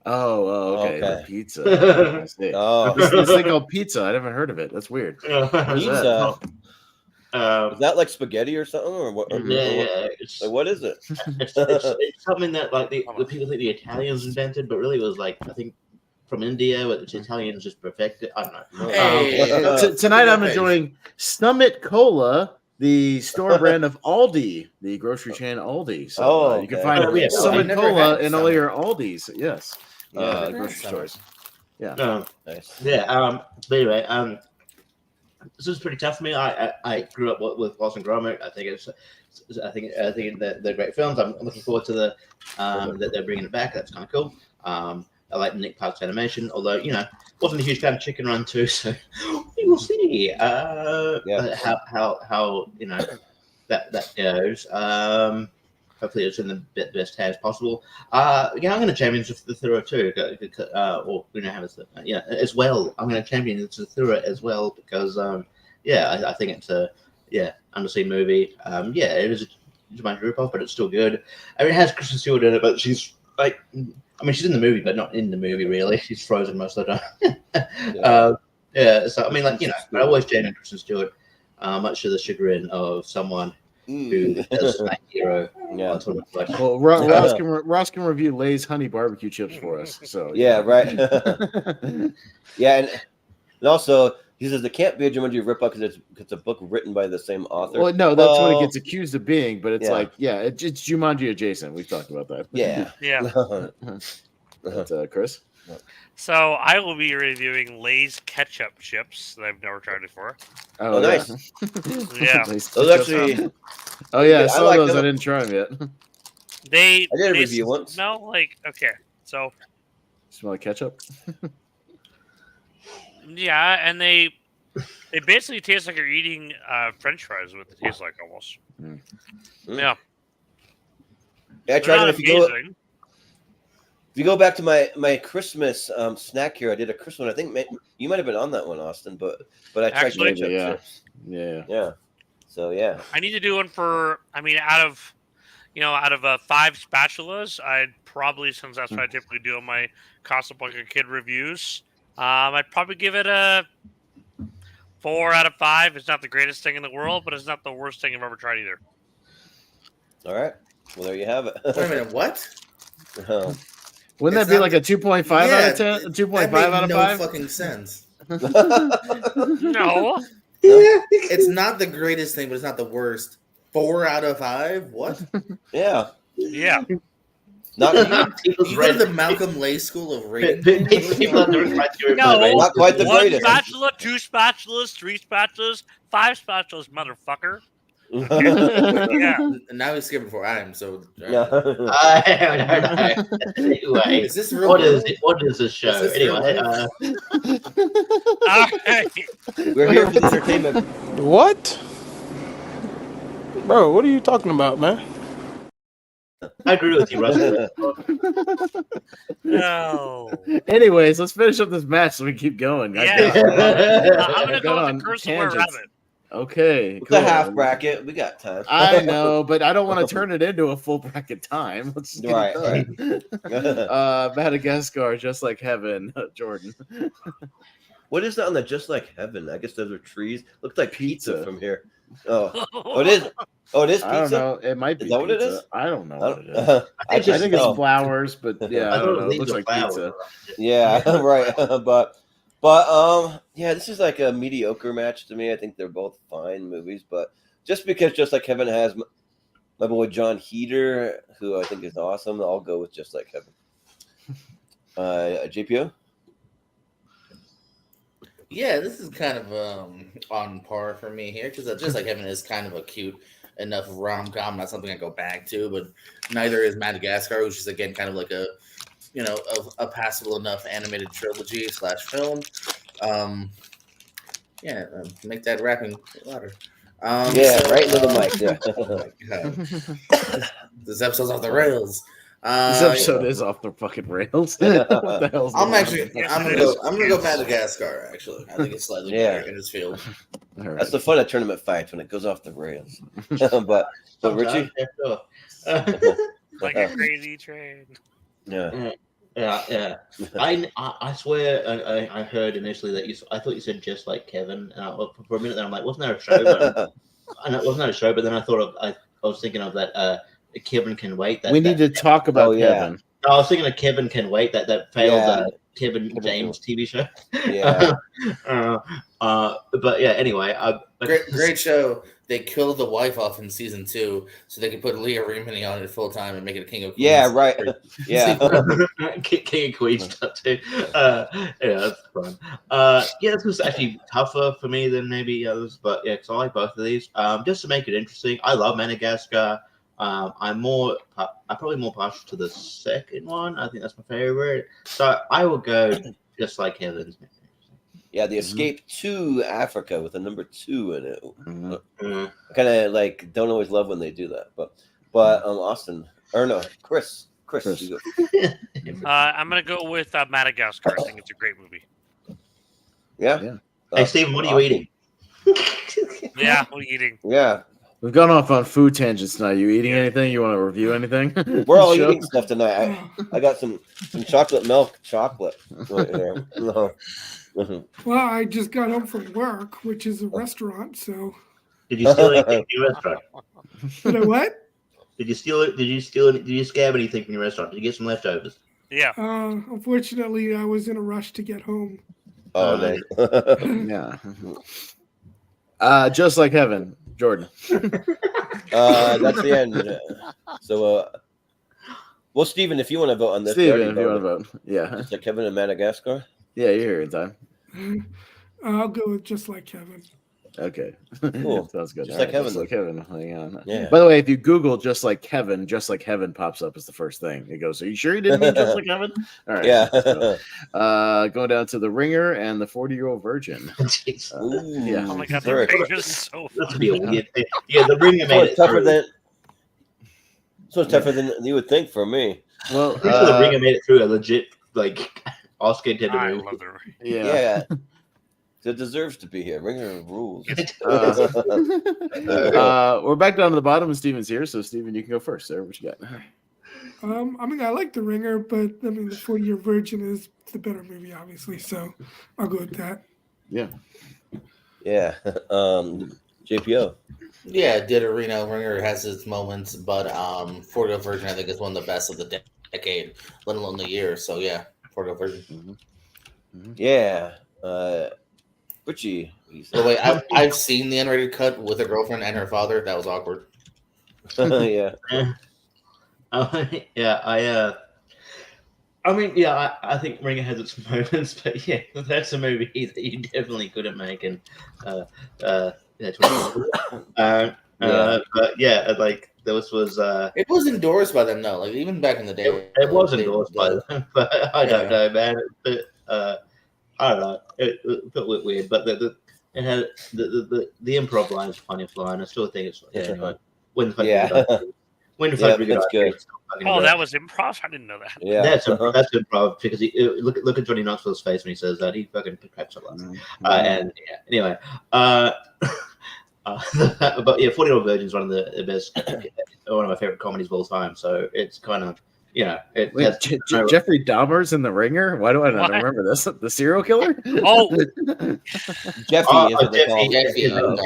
Oh, okay. The pizza. I see. This thing called pizza. I never heard of it. That's weird. Pizza. Is that like spaghetti or something, or what? Yeah. What is it? It's something that like the people think the Italians invented, but really it was like I think from India, where the Italians just perfected. I don't know. Tonight I'm enjoying Stomach Cola, the store brand of Aldi, the grocery chain Aldi. So you can find Stomach Cola in all your Aldis. Yes. Grocery stores. Yeah. Nice. Yeah. But anyway, this is pretty tough for me. I grew up with Wallace and Gromit. I think they're great films. I'm looking forward to that they're bringing it back. That's kind of cool. I like Nick Park's animation, although wasn't a huge fan of Chicken Run 2, so we will see how that goes. hopefully it's in the best hands possible. I'm going to champion Zathura too, or we don't have as well. I'm going to champion Zathura as well because I think it's a undersea movie. It is a Jumanji ripoff, but it's still good. I mean, it has Kristen Stewart in it, but she's like, she's in the movie, but not in the movie really. She's frozen most of the time. So I mean, I always champion Kristen Stewart, much to the chagrin of someone who does that hero. Yeah. Well, Ross can review Lay's honey barbecue chips for us. So right. And also he says it can't be a Jumanji ripoff because it's a book written by the same author. Well, no, that's what it gets accused of being, but it's it's Jumanji adjacent. We've talked about that. Yeah. Chris. So I will be reviewing Lay's ketchup chips that I've never tried before. Oh, nice. Yeah. Those actually. Oh yeah, I saw like those. them. I didn't try them yet. I did a review once. Smell like so. Smell like ketchup. Yeah, and they basically taste like you're eating French fries. What they taste like almost. Yeah. I tried it. If you go back to my Christmas snack here, I did a Christmas one. I think you might have been on that one, Austin. But I tried ketchup chips. Yeah. So I need to do one for. I mean, out of 5 spatulas, I'd probably, since that's what I typically do on my Casablanca kid reviews, I'd probably give it a 4 out of 5. It's not the greatest thing in the world, but it's not the worst thing I've ever tried either. All right. Well, there you have it. Wait a minute. What? Wouldn't that be like a 2.5 out of 10? 2.5 out of 5? No fucking sense. No. It's not the greatest thing, but it's not the worst. 4 out of 5? What? Yeah. Not you go to the Malcolm Lay School of Rating. No, not quite the 1 greatest. spatula, 2 spatulas, 3 spatulas, 5 spatulas, motherfucker. Now he's skipping 4 items. So Anyway, is this real? What is this show? Anyway, we're here for the entertainment. What? Bro, what are you talking about, man? I agree with you, Russell. No. Anyways, let's finish up this match so we keep going. Yeah. I'm gonna go with the curse of rabbit. Okay, it's a half bracket. We got time. I know, but I don't want to turn it into a full bracket time. Let's just get it done. Madagascar, just like heaven. Jordan. What is that on the just like heaven? I guess those are trees. Looks like pizza from here. Oh, it is. Oh, it is pizza. I don't know. It might be. Is that what it is? I don't know what it is. I think it's flowers, but yeah, I don't know. It looks like pizza. Yeah, right. Yeah, this is like a mediocre match to me. I think they're both fine movies, but just because Just Like Heaven has my boy John Heater, who I think is awesome, I'll go with Just Like Heaven. JPO? Yeah, this is kind of on par for me here because Just Like Heaven is kind of a cute enough rom-com, not something I go back to, but neither is Madagascar, which is again kind of like a passable enough animated trilogy / film. Make that rapping louder. Right into the mic. Yeah. Oh my God. This episode's off the rails. This episode is off the fucking rails. What the hell's I'm gonna go Madagascar. Actually, I think it's slightly better in this field. Right. That's the fun of tournament fights when it goes off the rails. but Richie, like a crazy train. Yeah. I swear I heard initially that I thought you said Just Like Kevin. For a minute then I'm like, wasn't there a show? But then I was thinking of that Kevin Can Wait. We need to talk about Kevin. No, I was thinking of Kevin Can Wait. That failed Kevin James TV show. Yeah. But yeah. Anyway, great show. They killed the wife off in season 2, so they could put Leah Remini on it full time and make it a King of Queens. Yeah, right. Yeah. King of Queens stuff too. That's fun. This was actually tougher for me than maybe others, but yeah, because I like both of these. Just to make it interesting, I love Madagascar. I'm probably more partial to the second one. I think that's my favorite. So I will go Just Like Heaven's. Yeah, the Escape to Africa with a number 2 in it. I kind of don't always love when they do that, but But Austin, or no, Chris. You go. I'm gonna go with Madagascar. I think it's a great movie. Yeah. Hey, Stephen, what are you eating? Yeah, what are you eating? Yeah. We've gone off on food tangents tonight. You eating anything? You want to review anything? We're all eating stuff tonight. I got some chocolate milk chocolate right here. Well, I just got home from work, which is a restaurant. So Did you steal anything from your restaurant? you know what? Did you steal it? Did you steal it? Did you scab anything from your restaurant? Did you get some leftovers? Yeah. Unfortunately, I was in a rush to get home. Oh, nice. Yeah. Just like heaven, Jordan. That's the end. So, well, Steven, if you want to vote on this, Steven, if you want to vote, yeah. Just like Kevin in Madagascar. Yeah, you're here in time. I'll go with just like Kevin. Okay. Cool. Sounds good. Just All like right, Kevin. Just like Kevin. Hang on. Yeah. By the way, if you Google just like Kevin pops up as the first thing. It goes, are you sure you didn't mean just like Kevin? All right. Yeah. So, going down to The Ringer and The 40-Year-Old Virgin. Yeah. Oh my god, the ring is so That's be a weird thing. Yeah, the Ringer So made it's it tougher through. than. So it's tougher than you would think for me. Well, The Ringer made it through a legit like Oscar contender I movie. love the ring. yeah. It deserves to be here. Ringer rules. We're back down to the bottom, and Steven's here. So, Steven, you can go first, sir. What you got? I mean, I like The Ringer, but I mean, The 40-Year Virgin is the better movie, obviously. So I'll go with that. Yeah. Yeah. JPO. Yeah, Didderino Ringer has its moments, but 40 Virgin I think is one of the best of the decade, let alone the year. So yeah, 40 Virgin. Yeah. Richie. By the way, I've seen the unrated cut with a girlfriend and her father. That was awkward. Yeah. I mean, yeah, I think Ringer has its moments, but yeah, that's a movie that you definitely couldn't make. And but yeah, like this was. It was endorsed by them, though. Like even back in the day, It was endorsed by them, but I don't know, man. I don't know. It felt a bit weird, but it had the improv line is funny flying. I still think it's when the that's good. Oh, that was improv. I didn't know that. Yeah, that's improv because look at Johnny Knoxville's face when he says that. He fucking cracks up. And yeah, anyway, but yeah, 40-Year-Old Virgin is one of the best, one of my favorite comedies of all time. So it's kind of. Wait, Jeffrey Dahmer's in The Ringer? Why do I not remember this? The serial killer? Oh, Jeffy is what they call him.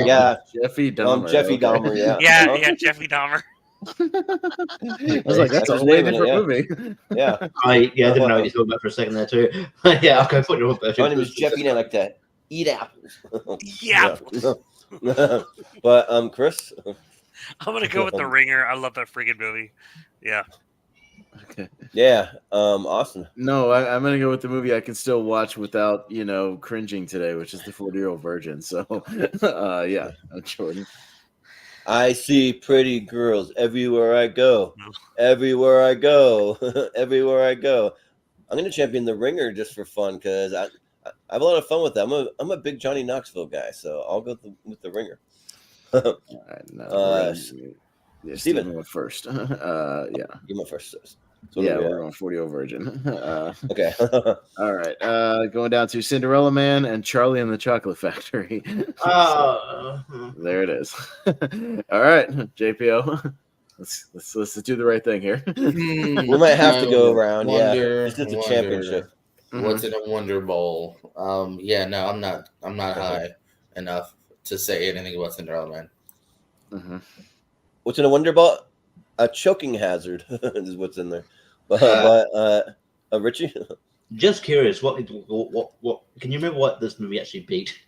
Yeah, Jeffy Dahmer. Jeffy Dahmer. Yeah. yeah, Jeffy Dahmer. I was like, that's a way different movie. Yeah. I didn't know what you were talking about for a second there too. Yeah, I'll go 40-Year-Old Virgin. My name is Jeffy, and I like to eat apples. Yeah. But Chris. I'm gonna go with The Ringer. I love that freaking movie. Yeah. Okay. Yeah, Austin. No, I'm gonna go with the movie I can still watch without cringing today, which is The 40-Year-Old Virgin. So, yeah, I'm Jordan. I see pretty girls everywhere I go. Everywhere I go. Everywhere I go. I'm gonna champion The Ringer just for fun because I have a lot of fun with that. I'm a big Johnny Knoxville guy, so I'll go with The Ringer. All right, Steven went first. Yeah, you went first. So yeah, we're on 40-Year-Old Virgin. Okay. All right. Going down to Cinderella Man and Charlie and the Chocolate Factory. There it is. All right, JPO. Let's do the right thing here. We might have to go around. This is the championship. What's in a Wonder Bowl? Yeah, no, I'm not high enough to say anything about Cinderella Man. What's in a Wonder Bowl? A choking hazard is what's in there. But Richie? Just curious, what can you remember what this movie actually beat?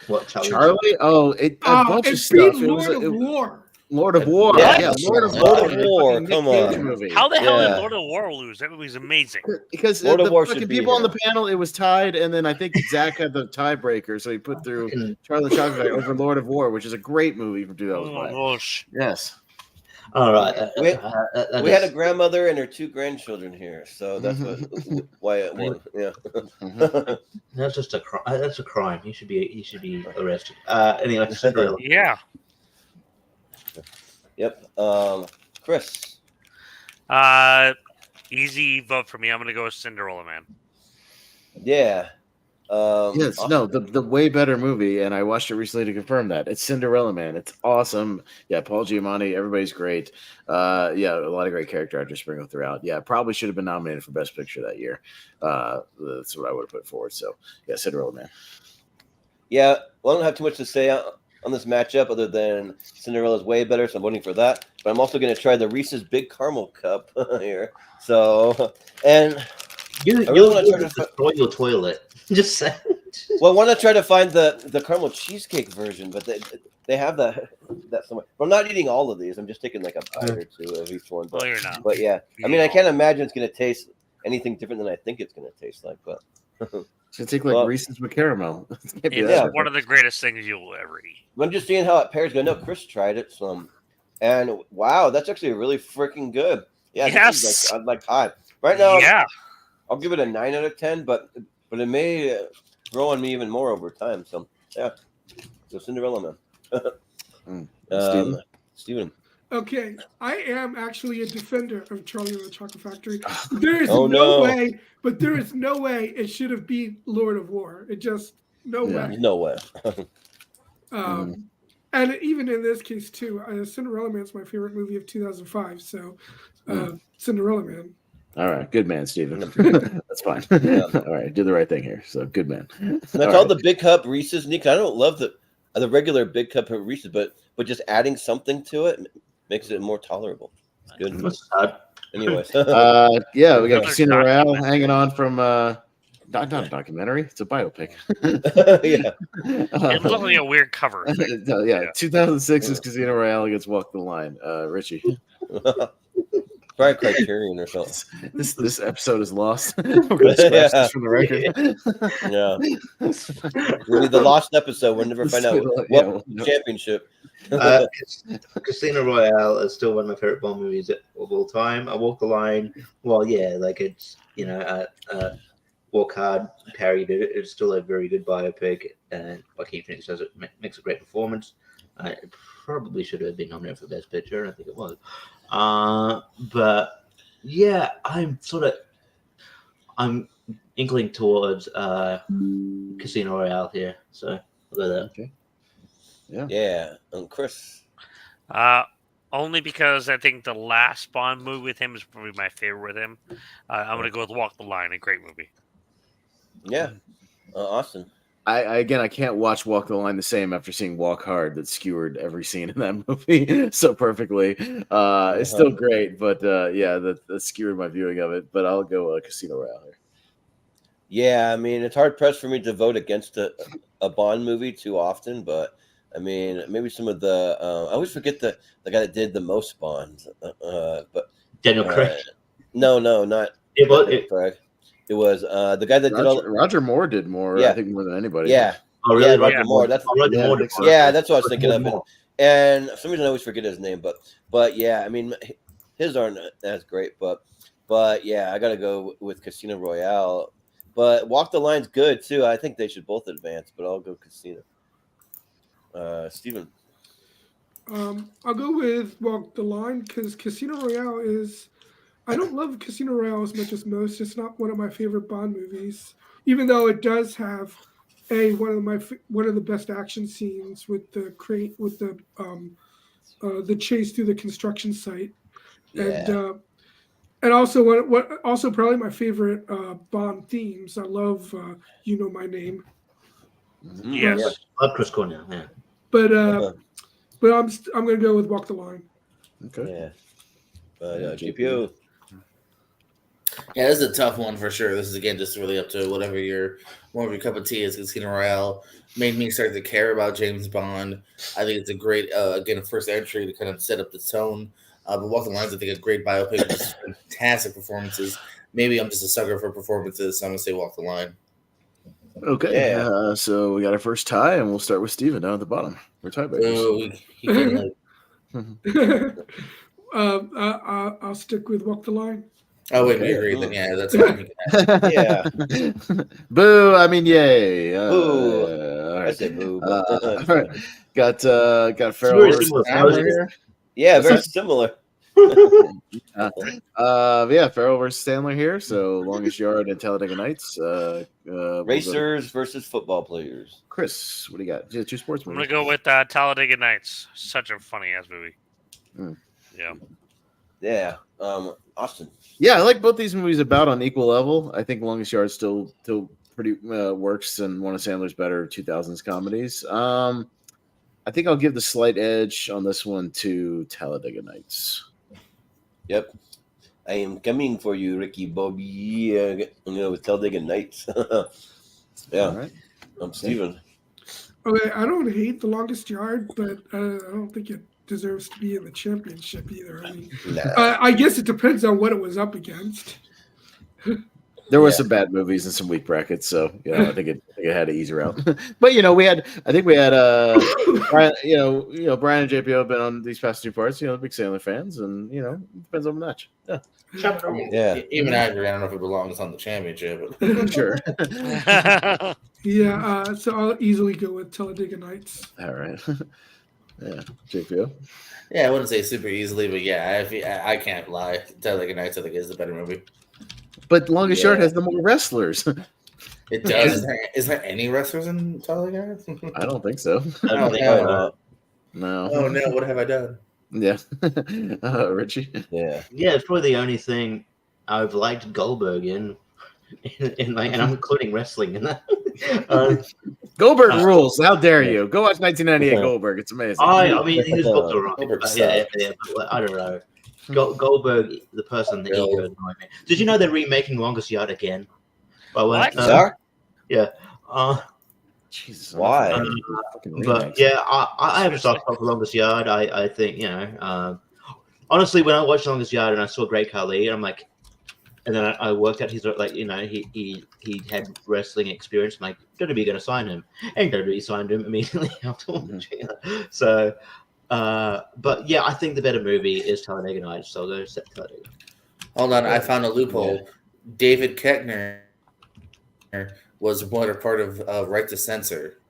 What Charlie? Oh, a bunch of stuff. It beat Lord of War. Lord of War. Yeah, Lord of War. Come on. Movie. How the hell did Lord of War lose? That movie's amazing. Because Lord of the War fucking should be people on here. the panel, it was tied, and then I think Zach had the tiebreaker, so he put through Charlie and the Chocolate Factory over Lord of War, which is a great movie from 2005. Oh gosh. Yes. All right. We had a grandmother and her 2 grandchildren here, so that's why it won. Yeah. That's just a crime. That's a crime. He should be arrested. Anyway, Cinderella. Yeah. Yep. Chris. Easy vote for me. I'm gonna go with Cinderella Man. Yeah. Yes, awesome. no, the way better movie, and I watched it recently to confirm that. It's Cinderella Man. It's awesome. Yeah, Paul Giamatti, everybody's great. Yeah, a lot of great character actors sprinkled throughout. Yeah, probably should have been nominated for Best Picture that year. That's what I would have put forward. So, yeah, Cinderella Man. Yeah, well, I don't have too much to say on this matchup other than Cinderella's way better, so I'm voting for that. But I'm also going to try the Reese's Big Caramel Cup here. So, and You really wanna try to destroy your toilet. Just say. well, I want to try to find the caramel cheesecake version, but they have that somewhere. But I'm not eating all of these. I'm just taking like a bite or two of each one. But, Well, you're not. But yeah, I mean, I can't imagine it's going to taste anything different than I think it's going to taste like. But Should take like Well, Reese's with caramel. Can't be It's that one of the greatest things you will ever eat. I'm just seeing how it pairs. I know Chris tried it some, and wow, that's actually really freaking good. Yeah, Yes. this is like high right now. Yeah. I'll give it a 9 out of 10, but it may grow on me even more over time. So yeah, so Cinderella Man. Steven. Okay, I am actually a defender of Charlie and the Chocolate Factory. There is Oh, no no. way, but there is no way it should have been Lord of War. It just no way. No way. And even in this case too, Cinderella Man is my favorite movie of 2005. So, Cinderella Man. All right, good man, Steven. That's fine. Yeah. All right, do the right thing here. So, good man. That's all the Big Cup Reese's. Nick, I don't love the regular Big Cup of Reese's, but just adding something to it makes it more tolerable. It's good. What's that? Anyways. Yeah, we got Another Casino Royale documentary. hanging on from not a documentary, it's a biopic. Yeah. It looks like a weird cover. Yeah, 2006 is Casino Royale against Walk the Line. Richie, Probably Criterion or something. this episode is lost. We're gonna scratch this from the record. Yeah. Really, the lost episode. We'll never find out what championship. Casino Royale is still one of my favorite Bond movies of all time. I Walk the Line. Well, yeah, like it's Walk Hard parried it. It's still a very good biopic, and Joaquin Phoenix does it makes a great performance. It probably should have been nominated for Best Picture. I think it was. But yeah, I'm inkling towards Casino Royale here. So I'll go there. Okay. Yeah. Chris. Only because I think the last Bond movie with him is probably my favorite with him. I'm going to go with Walk the Line, a great movie. Yeah. Austin. I can't watch Walk the Line the same after seeing Walk Hard that skewered every scene in that movie so perfectly. It's still great, but that skewered my viewing of it. But I'll go Casino Royale here. Yeah, I mean, it's hard pressed for me to vote against a Bond movie too often, but I mean, maybe some of the I always forget the guy that did the most Bonds. But Daniel Craig. No, not Craig. It was the guy that did Roger Moore did more. Yeah. I think more than anybody. Yeah. Oh, really? Yeah, Roger Moore. That's that's what I was thinking of. Moore. And for some reason I always forget his name, but yeah, I mean, his aren't as great, but yeah, I gotta go with Casino Royale. But Walk the Line's good too. I think they should both advance, but I'll go Casino. Steven. I'll go with Walk the Line because Casino Royale is. I don't love Casino Royale as much as most. It's not one of my favorite Bond movies, even though it does have one of the best action scenes with the crate with the chase through the construction site, and also what also probably my favorite Bond themes. I love You Know My Name. Yes. I love Chris Cornell. Yeah. But I'm gonna go with Walk the Line. Okay. Yeah. GPO. Yeah, this is a tough one for sure. This is again just really up to whatever more of your cup of tea is. Casino Royale made me start to care about James Bond. I think it's a great again first entry to kind of set up the tone. But Walk the Line's I think a great biopic with fantastic performances. Maybe I'm just a sucker for performances, so I'm gonna say Walk the Line. Okay. Yeah. So we got our first tie, and we'll start with Steven down at the bottom. We're tiebreakers. I'll stick with Walk the Line. Oh wait, we agree. Then yeah, that's fine. Yeah. Boo! I mean, yay! Boo! All right. I said boo. All right. Got Farrell versus Hammer here. Yeah, very similar. Farrell versus Sandler here. So longest yard and Talladega Nights. Racers versus football players. Chris, what do you got? Two sports I'm movies. gonna go with Talladega Nights. Such a funny ass movie. Yeah. Yeah. Austin. Yeah, I like both these movies about on equal level. I think Longest Yard still pretty works and one of Sandler's better 2000s comedies. I think I'll give the slight edge on this one to Talladega Nights. Yep. I am coming for you, Ricky Bobby. With Talladega Nights. Yeah. All right. I'm Steven. Okay, I don't hate The Longest Yard, but I don't think it deserves to be in the championship either. I mean, I guess it depends on what it was up against. There were some bad movies and some weak brackets, so I think it had to ease her out. But we had Brian, Brian and JPO have been on these past two parts. Big Sandler fans, and it depends on the match. Yeah. Yeah. Even I agree. I don't know if it belongs on the championship. Sure. Yeah. So I'll easily go with Talladega Nights. All right. Yeah. JPO. Yeah, I wouldn't say super easily, but yeah, I can't lie. Talladega Nights, I think, is the better movie. But Longest Yard has the more wrestlers. It does. Is there any wrestlers in Talladega Nights? I don't think so. I don't think I No. Oh no! What have I done? Yeah. Richie. Yeah. Yeah, it's probably the only thing I've liked Goldberg in and I'm including wrestling in that. Goldberg rules. How dare you? Go watch 1998 Goldberg. It's amazing. I mean, his books are right. But I don't know. Goldberg, the person that he goes. Did you know they're remaking Longest Yard again? What? Yeah. Jesus. Why? But yeah, I have a soft spot for Longest Yard. I think honestly, when I watched Longest Yard and I saw Great Khali, I'm like, and then I worked out he's like, he had wrestling experience. I'm like, WWE going to sign him, and WWE signed him immediately after watching it. So. But yeah, I think the better movie is Talladega Nights. So I'll go Talladega. Hold on, I found a loophole. Yeah. David Koechner was part of Right to Censor.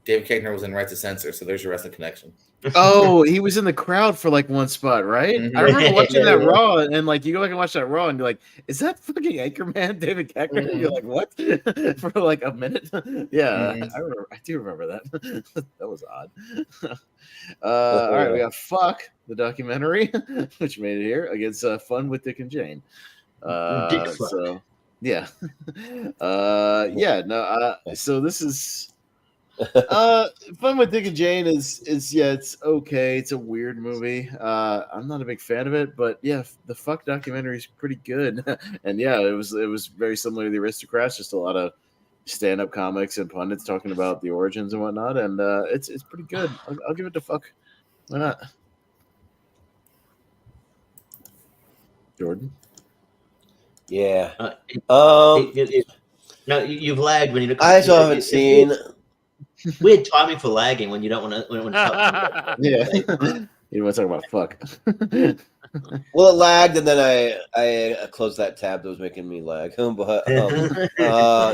David Koechner was in Right to Censor, so there's your wrestling connection. Oh, he was in the crowd for like one spot, right? I remember watching that Raw, and like you go back and watch that Raw, and you're like, "Is that fucking Anchorman, David Koechner?" You're like, "What?" For like a minute. Yeah, I do remember that. That was odd. All right, we got Fuck the documentary, which made it here against Fun with Dick and Jane. So yeah, so this is. Fun with Dick and Jane is it's okay. It's a weird movie. I'm not a big fan of it, but yeah, the Fuck documentary is pretty good. And yeah, it was very similar to The Aristocrats, just a lot of stand-up comics and pundits talking about the origins and whatnot. And it's pretty good. I'll give it to Fuck. Why not? Jordan. Yeah. No, you've lagged when you look. I still haven't seen. Weird timing for lagging when you don't want to. Yeah, you want to talk about Fuck. Well, it lagged, and then I closed that tab that was making me lag. But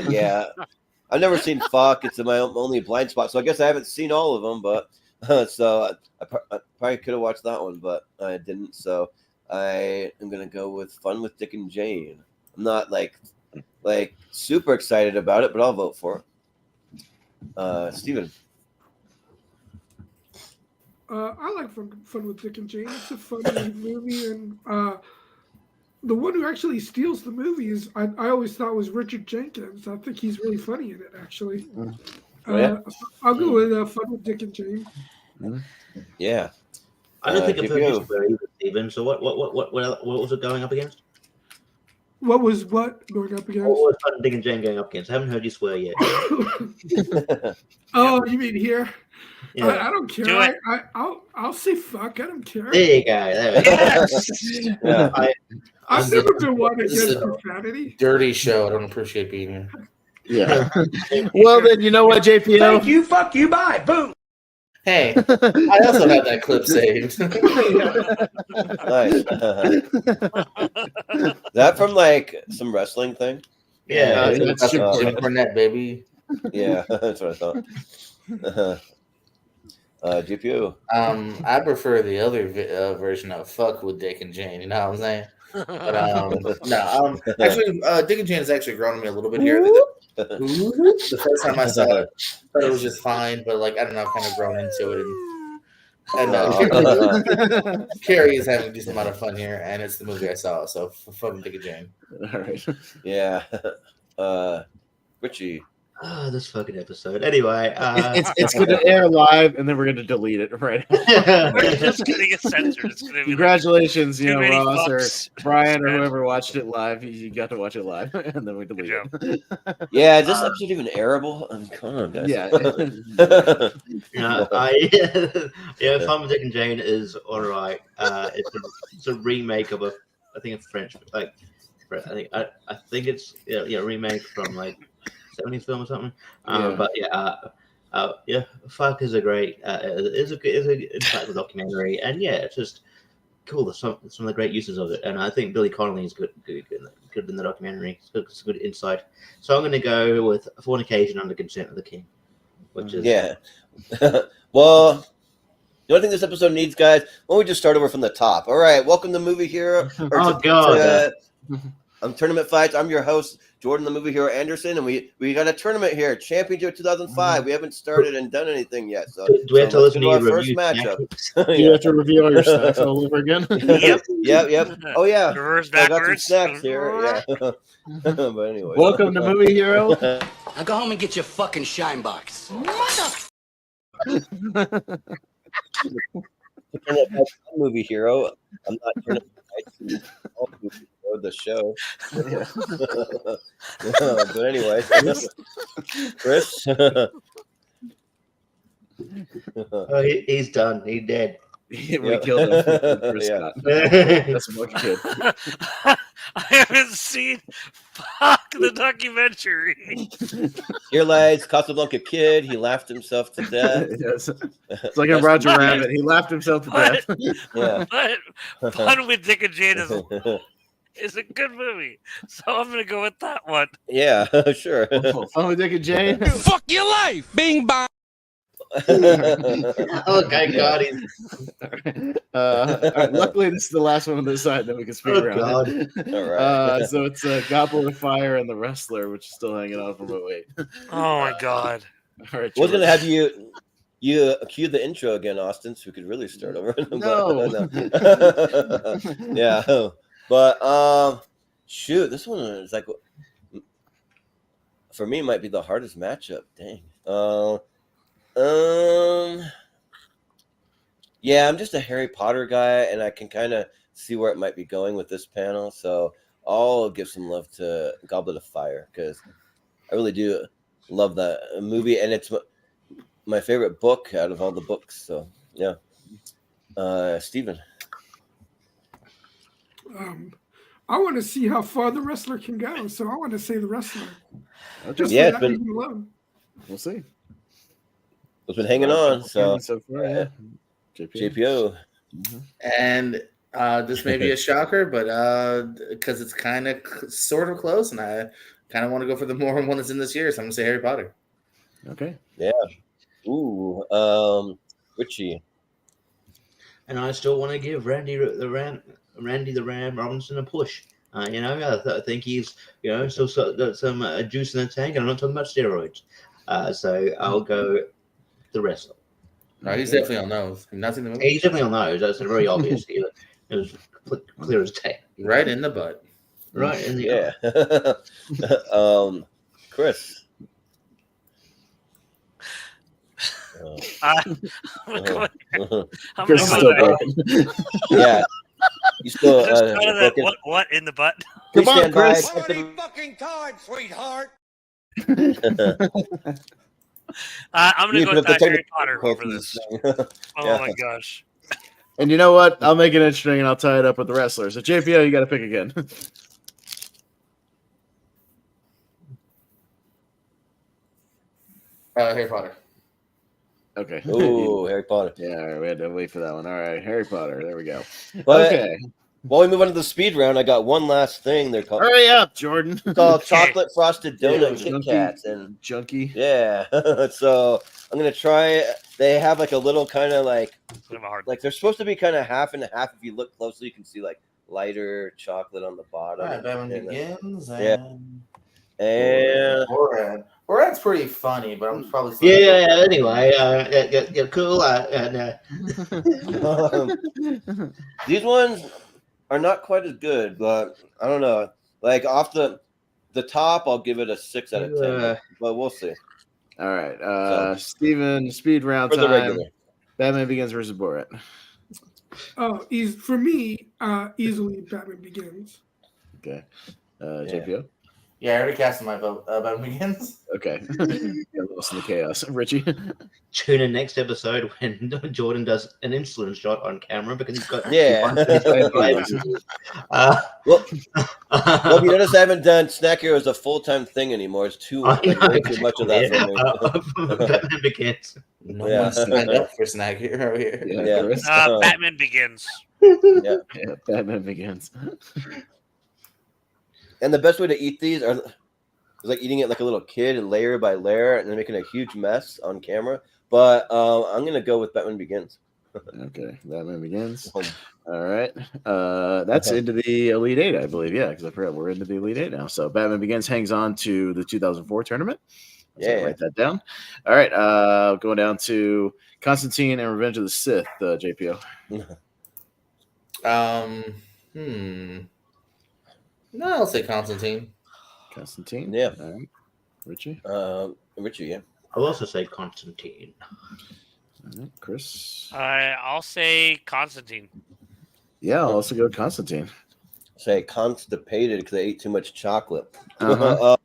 yeah, I've never seen Fuck. It's my only blind spot, so I guess I haven't seen all of them. But so I probably could have watched that one, but I didn't. So I am gonna go with Fun with Dick and Jane. I'm not like super excited about it, but I'll vote for it. Steven. I like Fun with Dick and Jane. It's a funny movie, and the one who actually steals the movie is I always thought was Richard Jenkins. I think he's really funny in it, actually. I'll go with Fun with Dick and Jane. Yeah, I don't think I've heard you swear either, Steven. So what was it going up against? What was what going up against? What was Fun with Dick and Jane going up against? I haven't heard you swear yet. Oh, you mean here? Yeah. I don't care. I'll say fuck. I don't care. There you go. There we go. Yeah. I've never been one against profanity. Dirty show. I don't appreciate being here. Yeah. Well, then you know what, JPO? Thank you. Fuck you. Bye. Boom. Hey, I also have that clip saved. Nice. That from like some wrestling thing? Yeah, that's Jim Cornette, baby. Yeah, that's what I thought. GPU. I prefer the other version of "fuck with Dick and Jane." You know what I'm saying? But actually, Dick and Jane has actually grown on me a little bit here. The first time I saw it, I thought it was just fine, but like I don't know, I've kind of grown into it. And Carrie is having a decent amount of fun here, and it's the movie I saw. So fucking Dick and Jane. All right. Yeah. Richie. Oh, this fucking episode. Anyway, it's going to air live, and then we're going to delete it. Right. We're just going to get censored. It's going to be Congratulations, too many Ross fucks. or Brian or whoever watched it live. You got to watch it live, and then we delete it. Yeah, is this episode even airable? Come on, guys. Yeah. Fun with Dick and Jane is all right. It's a remake of a French I think it's a remake from like 70s film or something. But fuck is a great is a insightful documentary, and it's just cool. There's some of the great uses of it, and I think Billy Connolly is good in the documentary. It's a good insight. So I'm going to go with Fornication under Consent of the King, which is Well, you know what I think this episode needs, guys? Why don't we just start over from the top? All right, welcome to Movie Hero. I'm Tournament Fights. I'm your host, Jordan, the Movie Hero Anderson, and we got a tournament here, Championship 2005. We haven't started and done anything yet. So do we have to listen to our your first matchup? Do you have to review all your snacks all over again? Yep. Oh yeah, Reverse I got some backwards. snacks here. Yeah. But anyway, Welcome to Movie Hero. Now go home and get your fucking shine box. Movie Hero. I'm not Tournament Fights. The show. But anyway, Chris. He's done. He's dead. We killed him. Chris Scott. That's a fucking kid. I haven't seen the documentary. Here lies Casablanca kid. He laughed himself to death. Yes. It's like a Roger Rabbit. He laughed himself to death. Yeah. But Fun with Dick and Jane is a good movie. So I'm going to go with that one. Yeah, sure. Fun with Dick and Jane. Fuck your life. Bing bang. Okay, God. All right, luckily, this is the last one on this side that we can speak around. God. All right. So it's Goblet of Fire and The Wrestler, which is still hanging on from 08. Oh, my God. All right, I was gonna have you cue the intro again, Austin, so we could really start over. No. Yeah, but shoot, this one is like for me might be the hardest matchup. Dang. Yeah, I'm just a Harry Potter guy, and I can kind of see where it might be going with this panel. So I'll give some love to Goblet of Fire because I really do love that movie, and it's my favorite book out of all the books. So yeah, Steven. I want to see how far The Wrestler can go, so I want to say The Wrestler. Yeah, it's been. We'll see. It's been hanging on. So far, yeah. JPO. Mm-hmm. And this may be a shocker, but because it's kind of sort of close, and I kind of want to go for the more one that's in this year, so I'm gonna say Harry Potter. Okay. Yeah. Ooh. Richie. And I still want to give Randy the Ram Robinson a push. I think he's still got some juice in the tank, and I'm not talking about steroids. So I'll go The Wrestler. No, he's definitely on those. Nothing. He's definitely on those. That's very obvious. It was clear as day. Right in the butt. Right in the Chris. I'm going Chris is still broken. Yeah. You still what in the butt? Come on, Chris. fucking time, sweetheart. I'm going to go with Harry Potter over this. Oh, Yeah. my gosh. And you know what? I'll make it interesting, and I'll tie it up with The Wrestler. So, JPO, you got to pick again. Harry Potter. Okay. Ooh, Harry Potter. Yeah, all right, we had to wait for that one. All right, Harry Potter. There we go. But Okay. while we move on to the speed round, I got one last thing. They're called Hurry up, Jordan. called chocolate frosted donut Yeah, Kit Kats, and Junkie. yeah. So I'm gonna try they have like a little kind of like they're supposed to be kind of half and half. If you look closely, you can see like lighter chocolate on the bottom. All right, Batman Begins. And Borat's pretty funny, but I'm probably Anyway, you're cool. These ones are not quite as good, but I don't know. Like off the top, I'll give it a 6 out of 10. But we'll see. All right, Steven, speed round For the time. regular. Batman Begins versus Borat. Oh, for me, easily Batman Begins. Okay, JPO. Yeah, I already cast my vote. Batman Begins. Okay, got lost in the chaos. Richie. Tune in next episode when Jordan does an insulin shot on camera because he's got Well, you notice I haven't done Snack Hero as a full-time thing anymore. It's way too much of that for me. Batman Begins. No one signed up for Snack Hero here. Batman Begins. Yeah, Batman Begins. And the best way to eat these is like eating it like a little kid, and layer by layer, and then making a huge mess on camera. But I'm gonna go with Batman Begins. Okay, Batman Begins. All right, that's into the Elite Eight, I believe. Yeah, because I forgot we're into the Elite Eight now. So Batman Begins hangs on to the 2004 tournament. Write that down. All right, going down to Constantine and Revenge of the Sith. JPO. No, I'll say Constantine. Constantine. Yeah. All right. Richie. Richie. Yeah. I'll also say Constantine. All right, Chris. I'll say Constantine. Yeah, I'll also go Constantine. Say constipated because I ate too much chocolate. Uh-huh.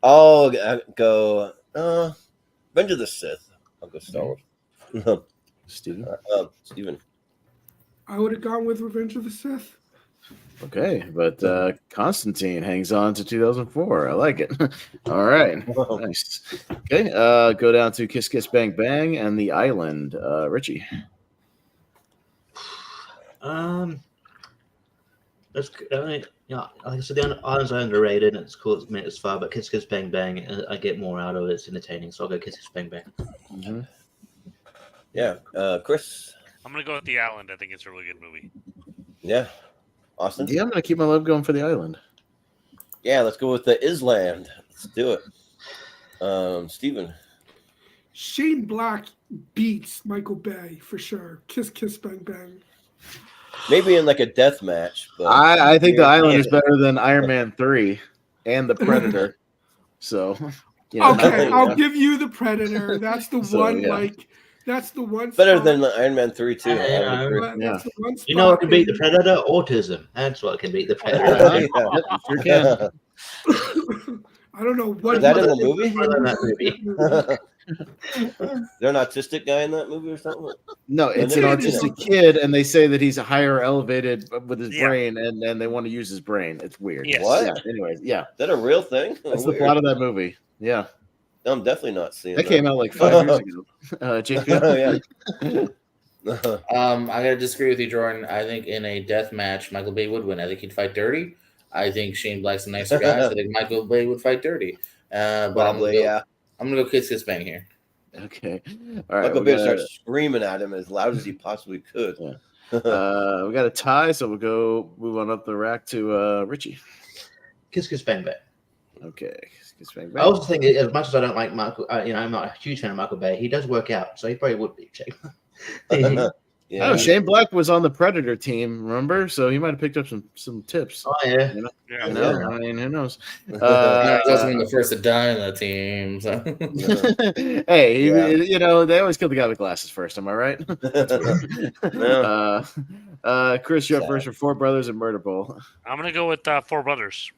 I'll go Revenge of the Sith. I'll go Star Wars. Steven. Steven. I would have gone with Revenge of the Sith. Okay, but Constantine hangs on to 2004. I like it. All right, nice. Okay, go down to Kiss Kiss Bang Bang and The Island. Richie. That's like I said, the Islands are underrated, and it's cool. It's meant as far, but Kiss Kiss Bang Bang, I get more out of it. It's entertaining, so I'll go Kiss Kiss Bang Bang. Mm-hmm. Yeah, Chris. I'm gonna go with The Island. I think it's a really good movie. Yeah. Austin? Yeah, I'm going to keep my love going for The Island. Yeah, let's go with the Island. Let's do it. Steven. Shane Black beats Michael Bay for sure. Kiss Kiss Bang Bang. Maybe in like a death match. But I think The Island is better than Iron Man 3 and The Predator. So, okay, I'll give you The Predator. That's the one, that's the one. Better than Iron Man 3 too. You know what can beat the Predator? Autism. That's what can beat the Predator. Sure can. I don't know what. Is that in the movie? That movie. Is there an autistic guy in that movie or something? No, it's an autistic kid, and they say that he's a higher elevated with his brain, and they want to use his brain. It's weird. Yes. What? Yeah, anyways, yeah. Is that a real thing? That's the plot of that movie. Yeah. No, I'm definitely not seeing that. Came out like 5 years ago. JP? I gotta disagree with you, Jordan. I think in a death match, Michael Bay would win. I think he'd fight dirty. I think Shane Black's a nicer guy. So I think Michael Bay would fight dirty. But probably, I'm gonna go Kiss Kiss Bang here. Okay. All right. Michael Bay starts screaming at him as loud as he possibly could. Yeah. We got a tie, so we'll go move on up the rack to Richie. Kiss Kiss Bang Bang. Okay. I also think, as much as I don't like Michael, I'm not a huge fan of Michael Bay. He does work out, so he probably would be. Yeah. Oh, Shane Black was on the Predator team, remember? So he might have picked up some tips. Oh yeah. I mean, who knows? He wasn't the first to die on the team. So. Hey, they always kill the guy with glasses first. Am I right? Chris, you're up first for Four Brothers and Murder Bowl. I'm gonna go with Four Brothers.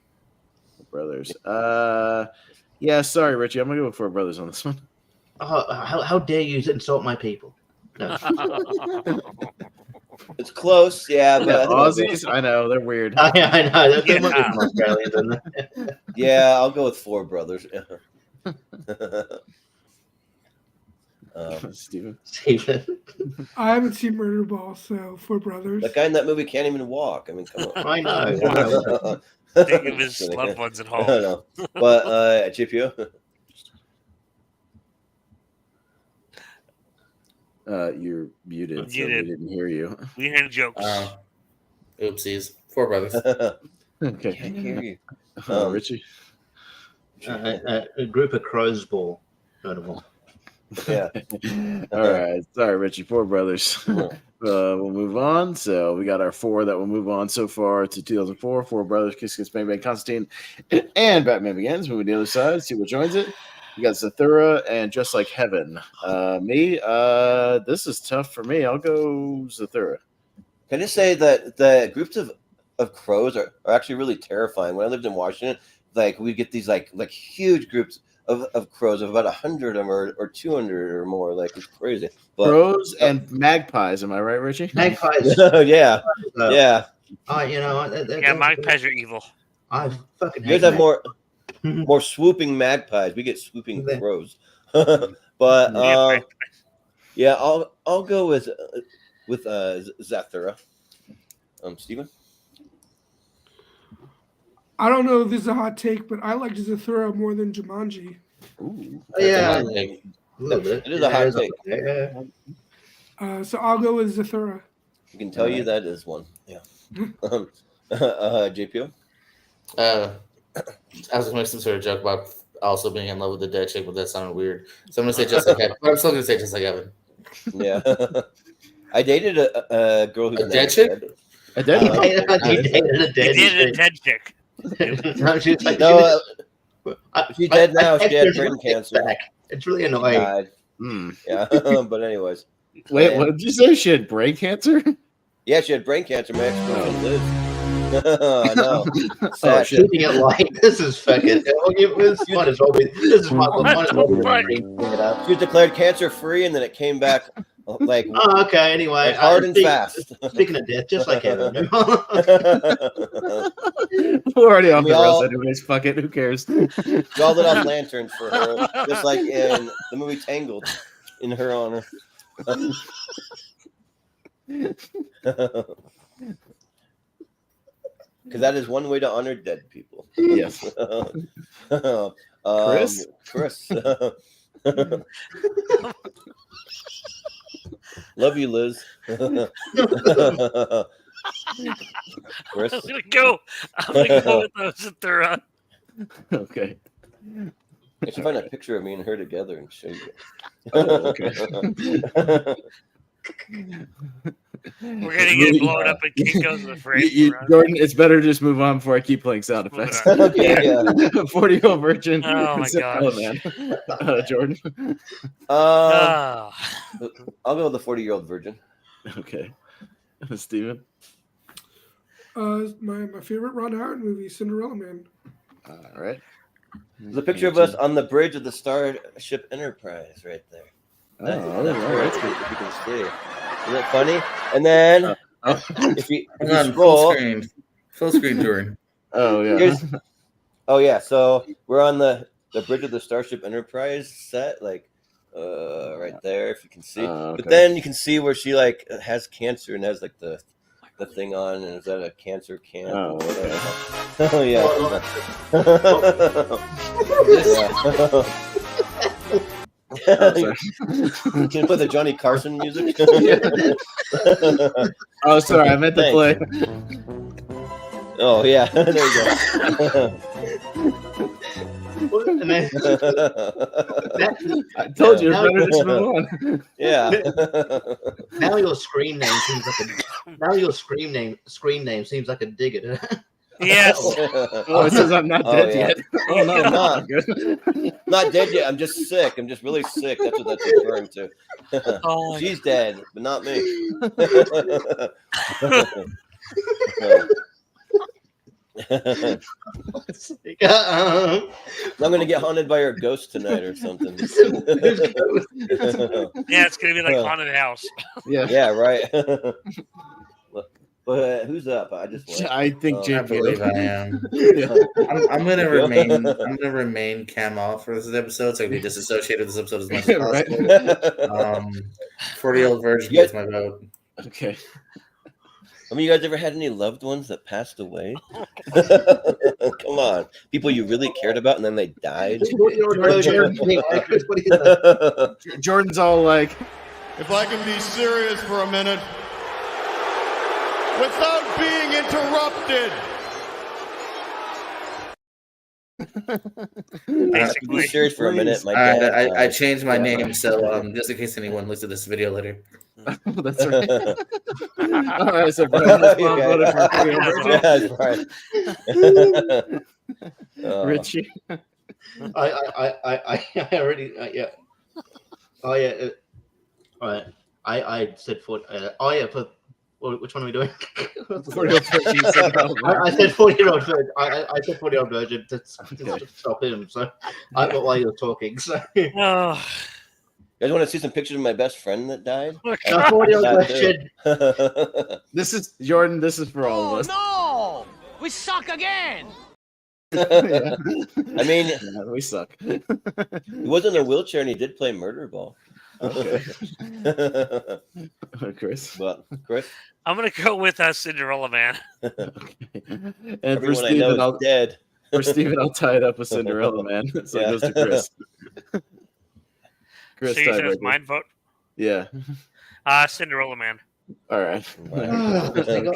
Brothers. Yeah, sorry, Richie. I'm gonna go with Four Brothers on this one. Oh, how dare you insult my people? No. It's close, yeah. But Aussies, I know they're weird. I know they're much more Australian than that. Yeah, I'll go with Four Brothers. Steven. I haven't seen Murder Ball, so Four Brothers. That guy in that movie can't even walk. I mean, come on. I know. Think of his loved ones at home. I know. But GPO. You're muted, so we didn't hear you. We hear jokes. Oopsies. Four brothers. Okay. Can't hear you. Richie? A group of crows ball. Notable. Yeah. All right. Sorry, Richie. Four brothers. We'll move on. So we got our four that will move on so far to 2004. Four brothers, Kiss Kiss Bang Bang, Constantine, and Batman Begins. Moving to the other side, see what joins it. We got Zathura and Just Like Heaven. This is tough for me. I'll go Zathura. Can I just say that the groups of crows are actually really terrifying. When I lived in Washington, like we get these like huge groups of crows of about 100 of them or 200 or more. Like it's crazy. But, crows and magpies. Am I right, Richie? Magpies. Yeah. Yeah. Magpies are evil. I fucking You guys have more swooping magpies. We get swooping crows. But yeah, I'll go with Zathura. Steven? I don't know if this is a hot take, but I like Zathura more than Jumanji. Ooh. Yeah. It is a hot take. So I'll go with Zathura. I can tell you that is one. Yeah. JPO? I was gonna make some sort of joke about also being in love with the dead chick, but that sounded weird. So I'm gonna say just like Evan. But I'm still gonna say just like Evan. Yeah. I dated a girl who's a dead chick. A dead chick. No, she's like, she's dead now. She had brain cancer. It's really annoying. Died. Yeah. But anyways. Wait, what did you say? She had brain cancer? Yeah, she had brain cancer. My ex-girlfriend Liz. I know. Shooting it like this is fucking. This is what we. This is what She was declared cancer-free, and then it came back. Like okay. Anyway, like hard and fast. Speaking of death, just like Heaven. We're already off the rails anyways. Fuck it. Who cares? We all lit off lanterns for her, just like in the movie Tangled, in her honor. Because that is one way to honor dead people. Yes. Chris. Love you, Liz. Chris. I'm gonna go with Zathura. Okay. I should find a picture of me and her together and show you. Oh, okay. We're gonna get blown up and Kinko's in the frame. Jordan, it's better to just move on before I keep playing sound effects. Okay, yeah. 40-year-old virgin. Oh my gosh. Man. Jordan. I'll go with the 40-year-old virgin. Okay. Steven? My favorite Ron Howard movie, Cinderella Man. All right. There's a picture of us on the bridge of the Starship Enterprise right there. That's good if you can see. Isn't it funny? And then if you scroll, full screen touring. Oh yeah. Oh yeah. So we're on the bridge of the Starship Enterprise set, like right there, if you can see. Okay. But then you can see where she like has cancer and has like the thing on, and is that a cancer camp? Oh, okay. Oh yeah. Can you play the Johnny Carson music? Oh, sorry, I meant to play. Oh yeah, there you go. I told you, better just move on. Yeah. Now your screen name seems like a dig at her. Yes. Oh, it says I'm not dead yet. Oh no, I'm not. Not dead yet. I'm just sick. I'm just really sick. That's what that's referring to. Oh, she's dead, but not me. I'm gonna get haunted by her ghost tonight or something. Yeah, it's gonna be like haunted house. Yeah, right. But who's up? I think I believe I am. I'm gonna remain cam off for this episode, so I can be disassociated with this episode as much as possible. 40-year-old virgin gets my vote. Okay. I mean, you guys ever had any loved ones that passed away? Come on, people you really cared about, and then they died. Jordan's all like, if I can be serious for a minute, without being interrupted. Be serious for a minute. My dad. I changed my name, so just in case anyone looks at this video later. That's right. All right, so Brian, voted for Richie. I already yeah. Oh yeah. All right. I said 40. Oh yeah. For which one are we doing? 40-year-old virgin. I said 40-year-old virgin. I said 40-year-old virgin to stop him. So I got while you were talking. So. You guys want to see some pictures of my best friend that died? 40-year-old virgin. This is Jordan. This is for all of us. No! We suck again! Yeah. I mean, we suck. He was in a wheelchair and he did play murder ball. Okay. Chris. Well, Chris. I'm gonna go with Cinderella Man. Okay. And Everyone for I know Steven, is dead. For Steven, I'll tie it up with Cinderella Man. So it goes to Chris. Chris, so you said it's mine vote? Yeah. Cinderella Man. All right. Okay.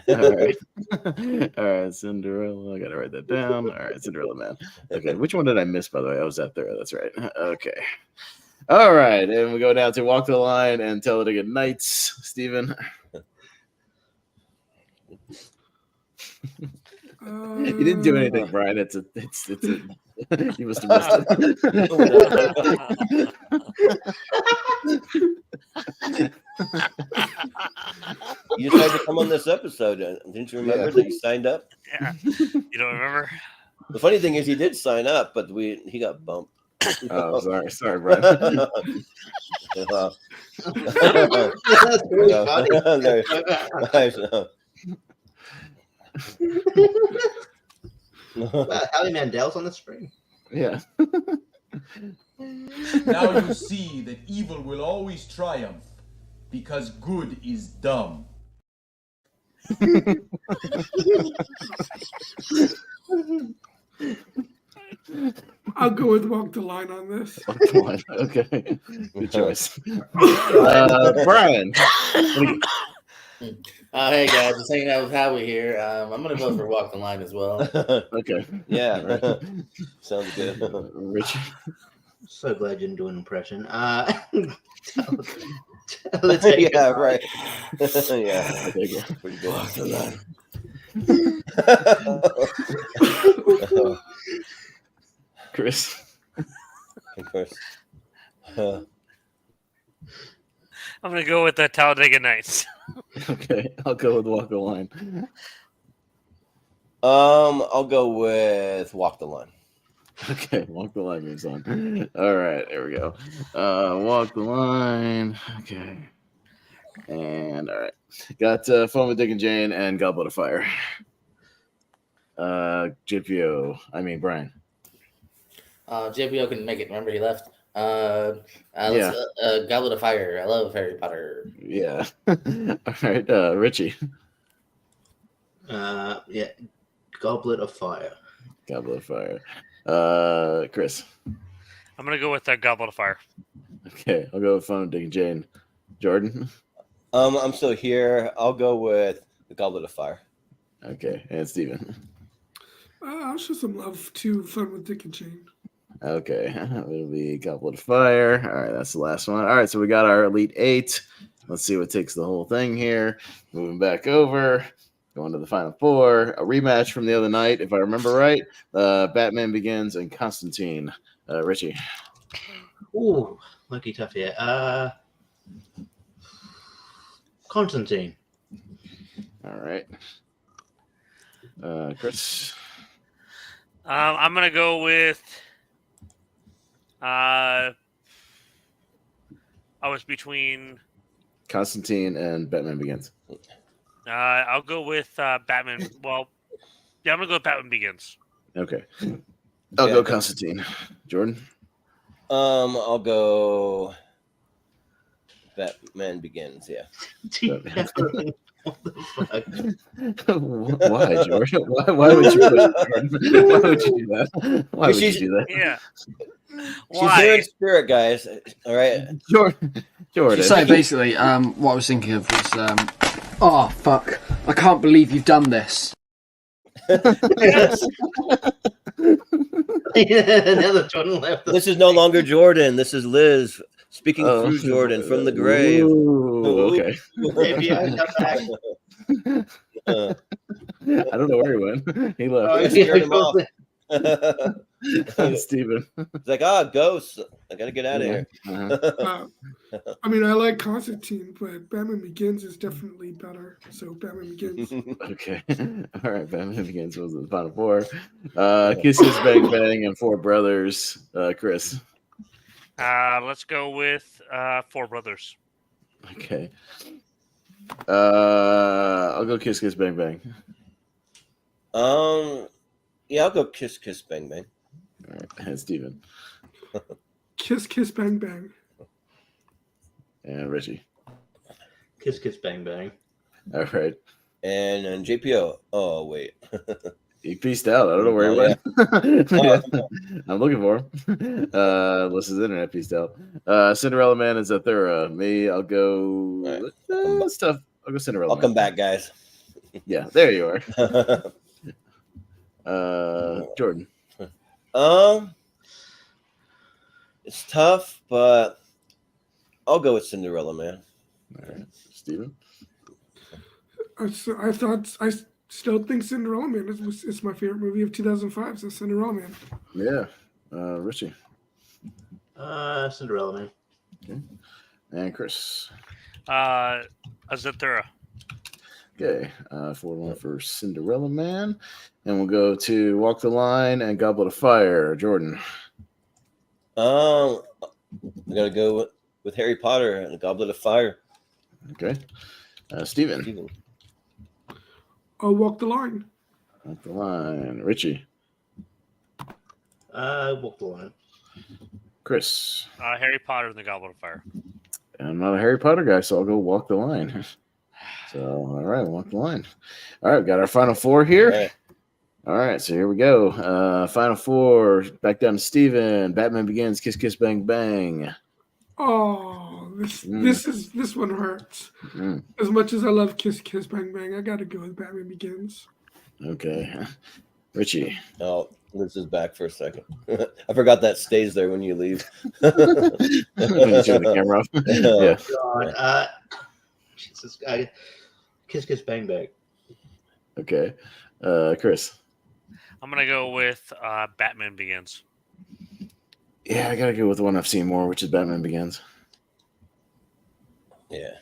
All right. All right. Cinderella. I gotta write that down. All right. Cinderella Man. Okay. Which one did I miss, by the way? I was at there. That's right. Okay. All right. And we go down to Walk the Line and Tell It a Good Night. Steven. You didn't do anything, Brian. It's a you must have missed it. You decided to come on this episode. Didn't you remember that you signed up? Yeah. You don't remember? The funny thing is he did sign up, but he got bumped. Oh, sorry, Brian. That's really funny. Howie Mandel's on the screen. Yeah. Now you see that evil will always triumph because good is dumb. I'll go with Walk the Line on this. Walk the Line. Okay. Good choice. Brian. Hey guys, just hanging out with Howie here. I'm gonna vote for Walk the Line as well. Okay. Yeah. Right. Sounds good. Richie. So glad you didn't do an impression. Yeah, right. Yeah. Pretty good. Walk the Line. Chris. Of course. I'm gonna go with the Talladega Nights. Okay, I'll go with Walk the Line. I'll go with Walk the Line. Okay, Walk the Line moves on. All right, there we go. Walk the Line. Okay. And all right. Got Phone with Dick and Jane and Goblet of Fire. JPO. I mean Brian. JPO couldn't make it. Remember he left. Yeah. Goblet of Fire. I love Harry Potter. Yeah. All right, Richie. Yeah. Goblet of Fire. Goblet of Fire. Chris. I'm gonna go with Goblet of Fire. Okay, I'll go with Phone with Dick and Jane. Jordan. I'm still here. I'll go with the Goblet of Fire. Okay, and Steven. I'll show some love to Fun with Dick and Jane. Okay, it'll be Goblet of Fire. All right, that's the last one. All right, so we got our Elite Eight. Let's see what takes the whole thing here. Moving back over, going to the Final Four. A rematch from the other night, if I remember right. Batman Begins and Constantine. Richie. Ooh, lucky tough here. Constantine. All right. Chris. I'm gonna go with. I was between Constantine and Batman Begins. I'll go with Batman. Well, yeah, I'm gonna go with Batman Begins. Okay. I'll go Constantine. Jordan. I'll go Batman Begins. Yeah. Why, George? Why would you put it, Jordan? Why would you do that? Why would you do that? Yeah. She's here in spirit, guys. All right, Jordan. So basically, what I was thinking of was, oh fuck! I can't believe you've done this. Jordan left. This is no longer Jordan. This is Liz speaking through Jordan from the grave. Ooh, okay. I don't know where he went. He left. Scared him off. Steven. He's like, ghosts. I gotta get out of here. I mean, I like Constantine, but Batman Begins is definitely better. So Batman Begins. Okay. All right. Batman Begins was the final four. Kiss Kiss Bang Bang and Four Brothers. Chris. Let's go with Four Brothers. Okay. I'll go Kiss Kiss Bang Bang. Yeah, I'll go Kiss Kiss Bang Bang. All right. And Steven. Kiss Kiss Bang Bang. And Richie. Kiss Kiss Bang Bang. All right. And JPO. Oh wait. He pieced out. I don't know where he went. I'm looking for him. Unless his internet pieced out. Cinderella Man is Zathura. Me, I'll go. That's tough. I'll go Cinderella. I'll come back, guys. Yeah, there you are. Jordan. It's tough, but I'll go with Cinderella Man. All right, Steven. I still think Cinderella Man is my favorite movie of 2005. So Cinderella Man. Yeah, Richie. Cinderella Man. Okay. And Chris. Zathura. Okay, 4-1 for Cinderella Man, and we'll go to Walk the Line and Goblet of Fire. Jordan. I gotta go with Harry Potter and the Goblet of Fire. Okay, Steven. Walk the Line. Walk the Line. Richie. Walk the Line. Chris. Harry Potter and the Goblet of Fire. I'm not a Harry Potter guy, so I'll go Walk the Line. So, all right, Walk the Line. All right, got our final four here. All right, so here we go. Final four, back down to Steven. Batman Begins, Kiss Kiss Bang Bang. Oh, this one hurts. As much as I love Kiss Kiss Bang Bang, I gotta go with Batman Begins. Okay. Richie. Oh, Liz is back for a second. I forgot that stays there when you leave. When you turn the camera off. Yeah. God, Jesus, Kiss Kiss Bang Bang. Okay. Chris. I'm gonna go with Batman Begins. Yeah, I gotta go with the one I've seen more, which is Batman Begins. Yeah.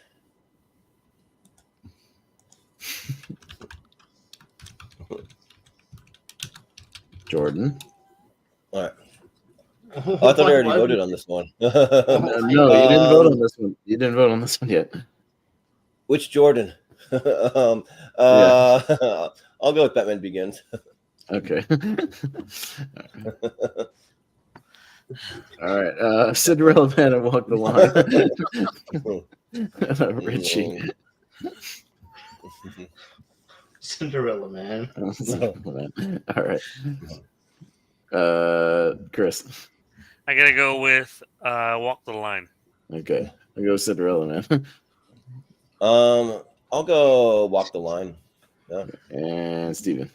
Jordan. All right. I thought I already voted on this one. No, you didn't vote on this one. You didn't vote on this one yet. Which Jordan? I'll go with Batman Begins. Okay. All right. Cinderella Man and Walk the Line. Richie. Cinderella Man. All right. Chris. I gotta go with Walk the Line. Okay. I'll go Cinderella Man. I'll go Walk the Line. Yeah. And Steven.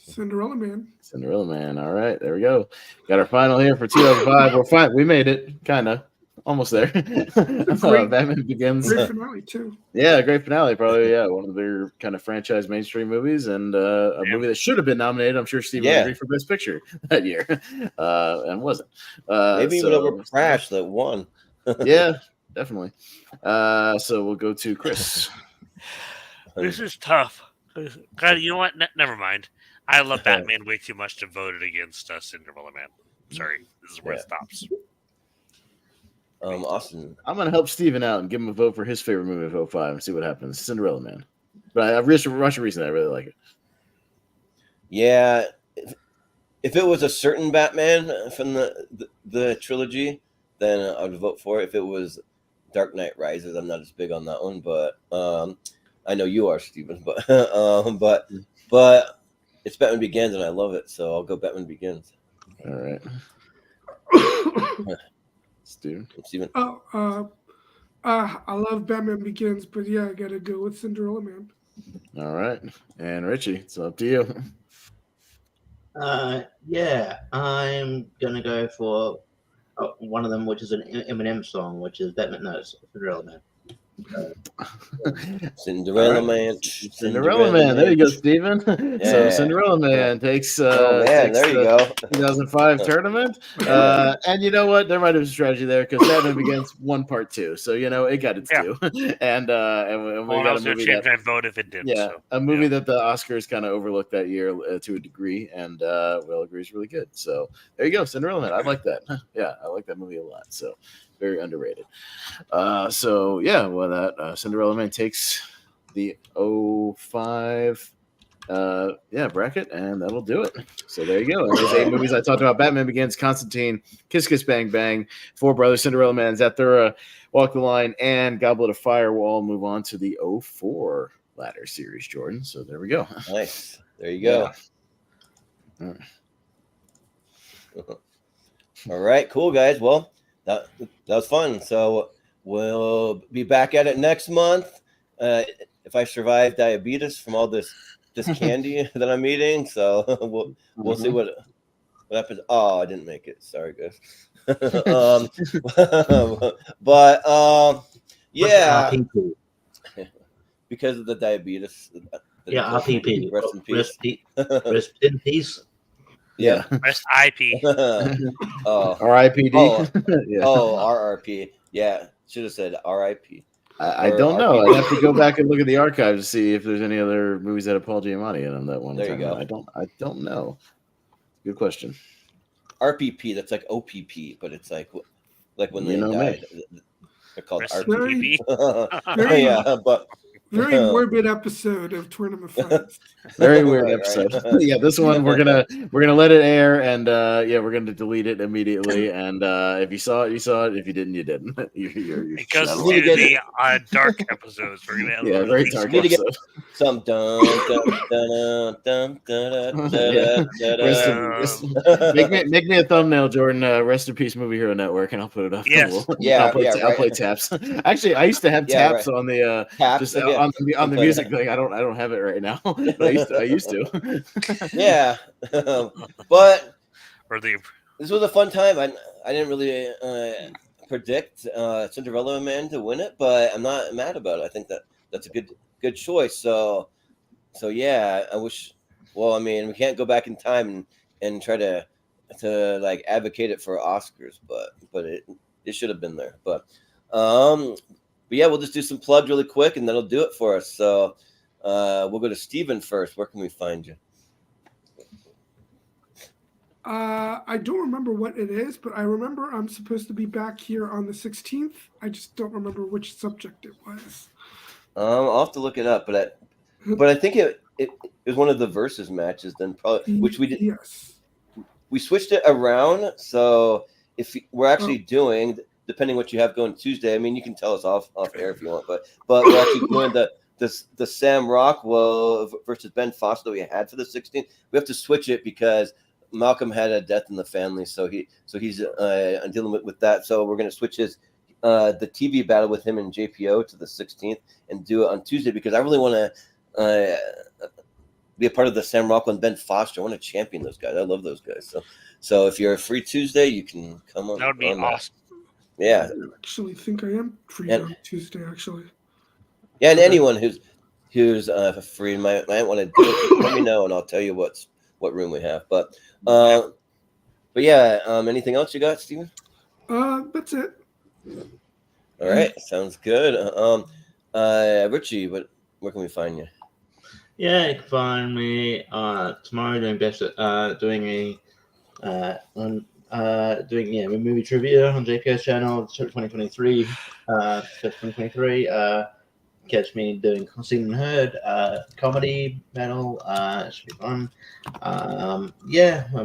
Cinderella Man. Cinderella Man. All right, there we go. Got our final here for 2005. We're fine. We made it, kind of, almost there. Batman Begins. Great finale too. Yeah, great finale. Probably, yeah, one of the bigger kind of franchise mainstream movies, and a movie that should have been nominated. I'm sure Steven would agree for Best Picture that year, and wasn't. Maybe even over Crash that won. Yeah, definitely. So we'll go to Chris. This is tough. God, you know what? Never mind. I love Batman way too much to vote it against Cinderella Man. Sorry, this is where it stops. Austin. I'm going to help Steven out and give him a vote for his favorite movie of 2005 and see what happens. Cinderella Man. But I've watched it recently. I really like it. Yeah. If it was a certain Batman from the trilogy, then I would vote for it. If it was Dark Knight Rises, I'm not as big on that one. But I know you are, Steven, but it's Batman Begins, and I love it, so I'll go Batman Begins. All right. Steven. I love Batman Begins, but yeah, I gotta go with Cinderella Man. All right. And Richie, it's up to you. Yeah, I'm gonna go for one of them, which is an Eminem song, which is Batman. No, it's Cinderella Man. Cinderella Man. Cinderella Man. There you go, Steven. Yeah. So Cinderella Man takes. there you go. 2005 tournament. And you know what? There might have been a strategy there because Batman Begins 1 Part 2. So it got its due. And we got I was going to change my vote if it did. Yeah, so. a movie that the Oscars kind of overlooked that year to a degree, and we'll agree is really good. So there you go, Cinderella Man. I like that. Yeah, I like that movie a lot. So very underrated. That Cinderella Man takes the 05 bracket, and that'll do it. So there you go. And there's 8 movies I talked about: Batman Begins, Constantine, Kiss Kiss Bang Bang, Four Brothers, Cinderella Man, Zathura, Walk the Line, and Goblet of Fire. We'll all move on to the 04 ladder series, Jordan. So there we go. Nice. There you go. Yeah. All right, cool, guys. Well, that was fun. So we'll be back at it next month. If I survive diabetes from all this candy that I'm eating, so we'll see what happens. Oh, I didn't make it. Sorry, guys. Yeah, because of the diabetes. RPP. Rest in peace. Rest in peace. Yeah. Rest IP. RIPD. RRP. Yeah, should have said RIP. I don't know. I'd have to go back and look at the archives to see if there's any other movies that have Paul Giamatti in them that one. There you go. I don't know. Good question. RPP. That's like OPP, but it's like when they died. They're called RPP. Yeah, but. Very morbid episode of Tournament Fights. Very weird episode. Right. Yeah, this one we're gonna let it air, and we're gonna delete it immediately. And if you saw it, you saw it. If you didn't, you didn't. You're it goes to the dark episodes. We're gonna have very dark episode. Some dun Make me a thumbnail, Jordan. Rest in peace, Movie Hero Network, and I'll put it up. Yes. I'll play taps. Actually, I used to have taps on the on the music thing. I don't have it right now. I used to. Yeah, but this was a fun time. I didn't really predict Cinderella Man to win it, but I'm not mad about it. I think that's a good choice. So yeah, I wish. Well, I mean, we can't go back in time and try to like advocate it for Oscars, but it should have been there. But yeah, we'll just do some plugs really quick, and that'll do it for us. So we'll go to Steven first. Where can we find you? I don't remember what it is, but I remember I'm supposed to be back here on the 16th. I just don't remember which subject it was. I'll have to look it up, but I think it was one of the versus matches. Then probably which we did. Yes. We switched it around, so if we're actually doing. Depending what you have going Tuesday, I mean, you can tell us off air if you want, but we're actually doing the Sam Rockwell versus Ben Foster that we had for the 16th. We have to switch it because Malcolm had a death in the family, so he's dealing with that. So we're going to switch his the TV battle with him and JPO to the 16th and do it on Tuesday because I really want to be a part of the Sam Rockwell and Ben Foster. I want to champion those guys. I love those guys. So if you're a free Tuesday, you can come on. That would be awesome. Yeah, I actually think I am free on Tuesday. Actually, yeah, and anyone who's free might want to do it. Let me know, and I'll tell you what room we have. But yeah, anything else you got, Steven? That's it. All right, sounds good. Richie, where can we find you? Yeah, you can find me tomorrow doing movie trivia on JPS channel 2023. Catch me doing Seen and Heard comedy battle. It should be fun. I'll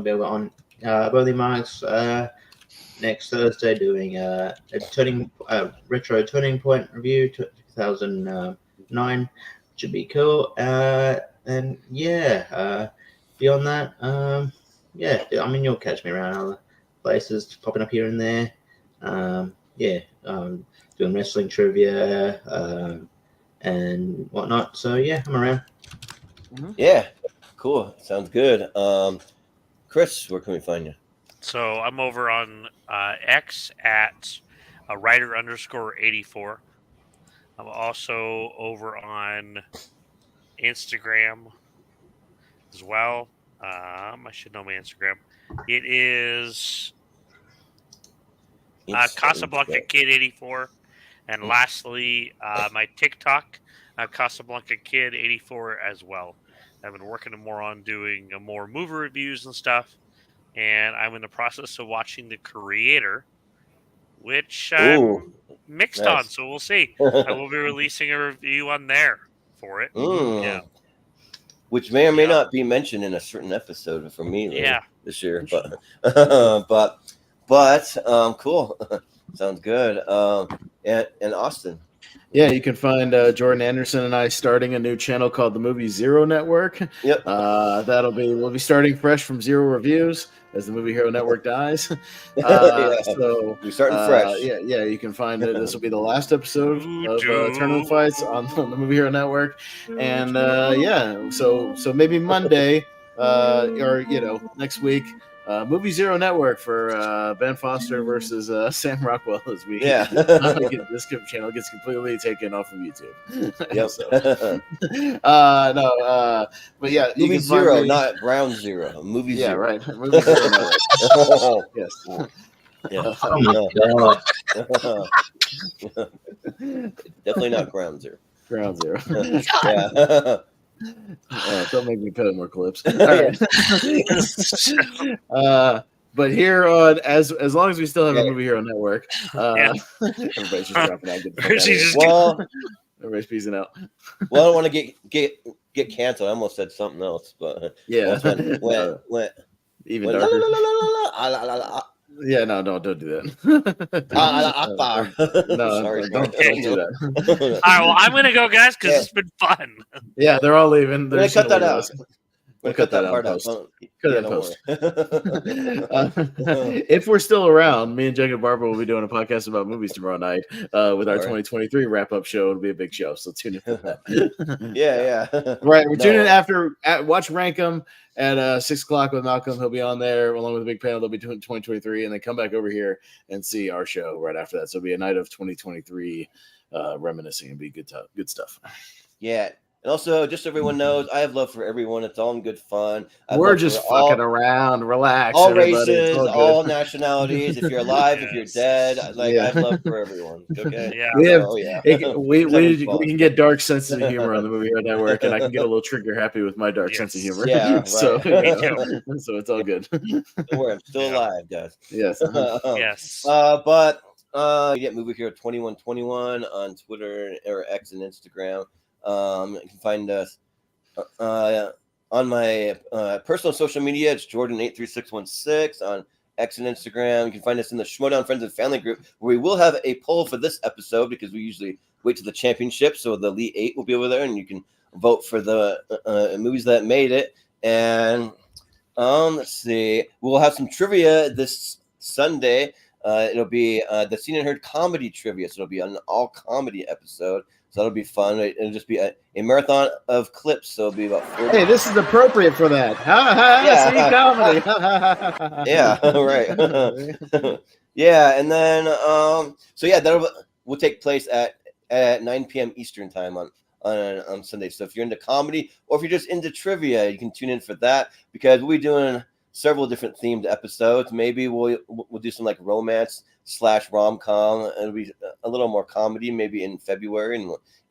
be on Bowley Marks next Thursday doing a retro Turning Point review 2009. should be cool. And yeah, beyond that, yeah, I mean, you'll catch me around other places, popping up here and there. Yeah, doing wrestling trivia and whatnot. So yeah, I'm around. Yeah, cool. Sounds good. Chris, where can we find you? So I'm over on X at writer_84. I'm also over on Instagram as well. I should know my Instagram. It is Casablanca Kid 84. And lastly, my TikTok, Casablanca Kid 84 as well. I've been working more on doing more movie reviews and stuff. And I'm in the process of watching The Creator, which I'm mixed on, so we'll see. I will be releasing a review on there for it. Yeah. Which may or may not be mentioned in a certain episode for me this year. But cool. Sounds good. And Austin. Yeah, you can find Jordan Anderson and I starting a new channel called the Movie Zero Network. Yep. We'll be starting fresh from zero reviews as the Movie Hero Network dies. So we're starting fresh. Yeah, you can find it. This will be the last episode of Tournament Fights on the Movie Hero Network, and so maybe Monday or next week. Movie Zero Network for Ben Foster versus Sam Rockwell this week. Yeah. This channel gets completely taken off of YouTube. Yep. But yeah, Movie Zero, not Ground Zero. Movie Zero. Yeah, right. Movie Zero Network. Yes. Yeah. Definitely not Ground Zero. Ground Zero. Yeah. Don't make me cut in more clips. All right. But here on as long as we still have a Movie Hero Network, everybody's just dropping out. Everybody's peacing out. Well, I don't want to get canceled. I almost said something else, but went even darker. Yeah, no, don't do that. No, sorry, don't do that. All right, well, I'm gonna go, guys, because it's been fun. Yeah, they're all leaving. We'll cut that out. We'll cut that out. Cut it in post. If we're still around, me and Jacob Barber will be doing a podcast about movies tomorrow night with our 2023 wrap-up show. It'll be a big show, so tune in for that. Yeah. Right, we're tuning in watch Rank 'em at 6:00 with Malcolm. He'll be on there along with a big panel. They'll be doing 2023, and then come back over here and see our show right after that. So it'll be a night of 2023 reminiscing. It'll be good stuff. Yeah. And also, just so everyone knows, I have love for everyone. It's all in good fun. We're just fucking around. Relax. All races, all nationalities. If you're alive, if you're dead, I have love for everyone. Okay. Yeah. We can get dark sense of humor on the Movie Hero Network, and I can get a little trigger happy with my dark sense of humor. Yeah. Right. So it's all good. Don't worry, I'm still alive, guys. Yes. Yes. But you get Movie Hero 2121 on Twitter or X and Instagram. You can find us on my personal social media. It's Jordan83616 on X and Instagram. You can find us in the Schmodown Friends and Family group, where we will have a poll for this episode because we usually wait to the championship. So the Elite 8 will be over there, and you can vote for the movies that made it. And let's see, we'll have some trivia this Sunday. It'll be the Seen and Heard comedy trivia. So it'll be an all comedy episode. So that'll be fun. It'll just be a marathon of clips. So it'll be about 40. Hey, this is appropriate for that. Comedy. Yeah, right. Yeah, and then that will take place at 9 p.m. Eastern time on Sunday. So if you're into comedy or if you're just into trivia, you can tune in for that because we'll be doing several different themed episodes. Maybe we'll do some like romance / rom-com. It'll be a little more comedy maybe in February,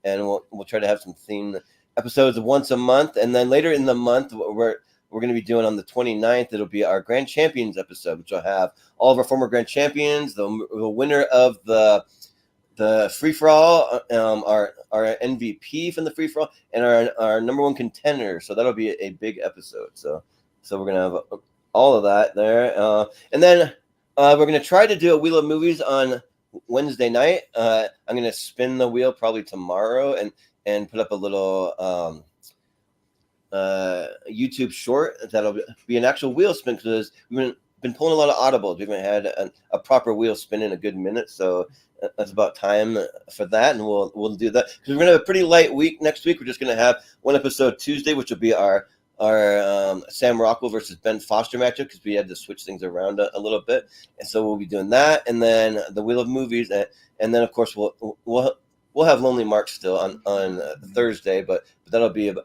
and we'll try to have some themed episodes once a month. And then later in the month, we're going to be doing on the 29th, it'll be our Grand Champions episode, which will have all of our former Grand Champions, the winner of the free-for-all, our MVP from the free-for-all, and our number one contender. So that'll be a big episode. So we're going to have all of that there. And then we're going to try to do a Wheel of Movies on Wednesday night. I'm going to spin the wheel probably tomorrow, and and put up a little YouTube short that'll be an actual wheel spin, because we've been pulling a lot of audibles. We haven't had a proper wheel spin in a good minute, so that's about time for that, and we'll do that, because we're gonna have a pretty light week next week. We're just gonna have one episode Tuesday, which will be our Sam Rockwell versus Ben Foster matchup, because we had to switch things around a little bit, and so we'll be doing that, and then the Wheel of Movies, and then of course we'll have Lonely Mark still on Thursday, but that'll be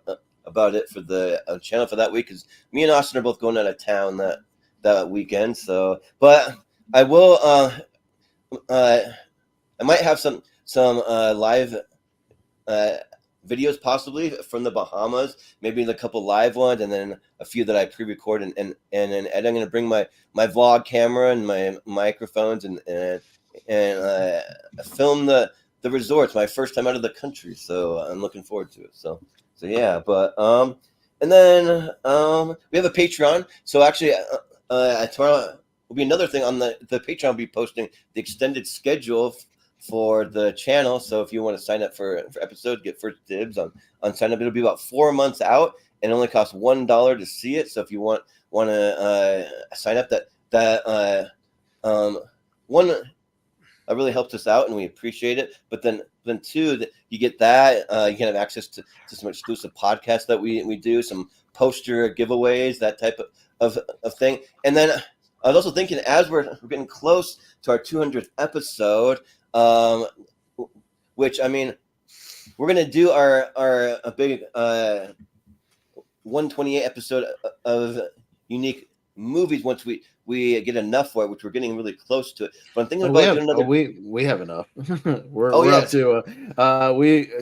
about it for the channel for that week, because me and Austin are both going out of town that weekend. So, but I will I might have some live videos possibly from the Bahamas, maybe a couple live ones, and then a few that I pre-record and I'm going to bring my vlog camera and my microphones and film the resorts, my first time out of the country. So I'm looking forward to it. So yeah, but and then we have a Patreon. So actually tomorrow will be another thing on the Patreon. Will be posting the extended schedule for the channel. So if you want to sign up for episodes, get first dibs on sign up. It'll be about 4 months out, and it only costs $1 to see it. So if you want to sign up, that one really helps us out, and we appreciate it. But then two, that you get that you can have access to some exclusive podcasts that we do, some poster giveaways, that type of thing. And then I was also thinking, as we're getting close to our 200th episode, which, I mean, we're gonna do a big 128 episode of unique movies once we get enough for it, which we're getting really close to it. But I'm thinking about doing another. We have enough. we're up to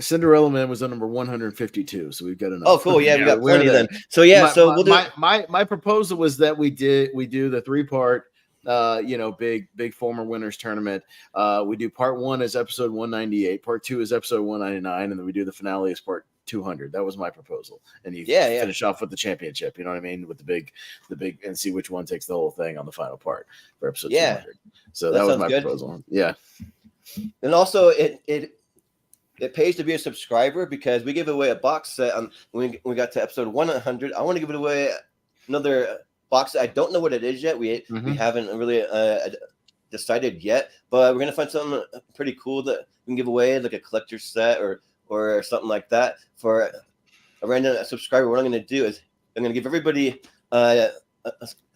Cinderella Man was on number 152, so we've got enough. Oh, cool! Yeah, we got plenty then. So yeah, we'll do. My proposal was that we do the 3-part. Big former winners tournament. We do part 1 as episode 198, part 2 is episode 199, and then we do the finale as part 200. That was my proposal. And you finish off with the championship, you know what I mean, with the big, and see which one takes the whole thing on the final part for episode 200. So that was my proposal. Yeah. And also it pays to be a subscriber, because we give away a box set when we got to episode 100. I want to give it away another box. I don't know what it is yet. We haven't really decided yet, but we're gonna find something pretty cool that we can give away, like a collector's set or something like that for a random subscriber. What I'm gonna do is I'm gonna give everybody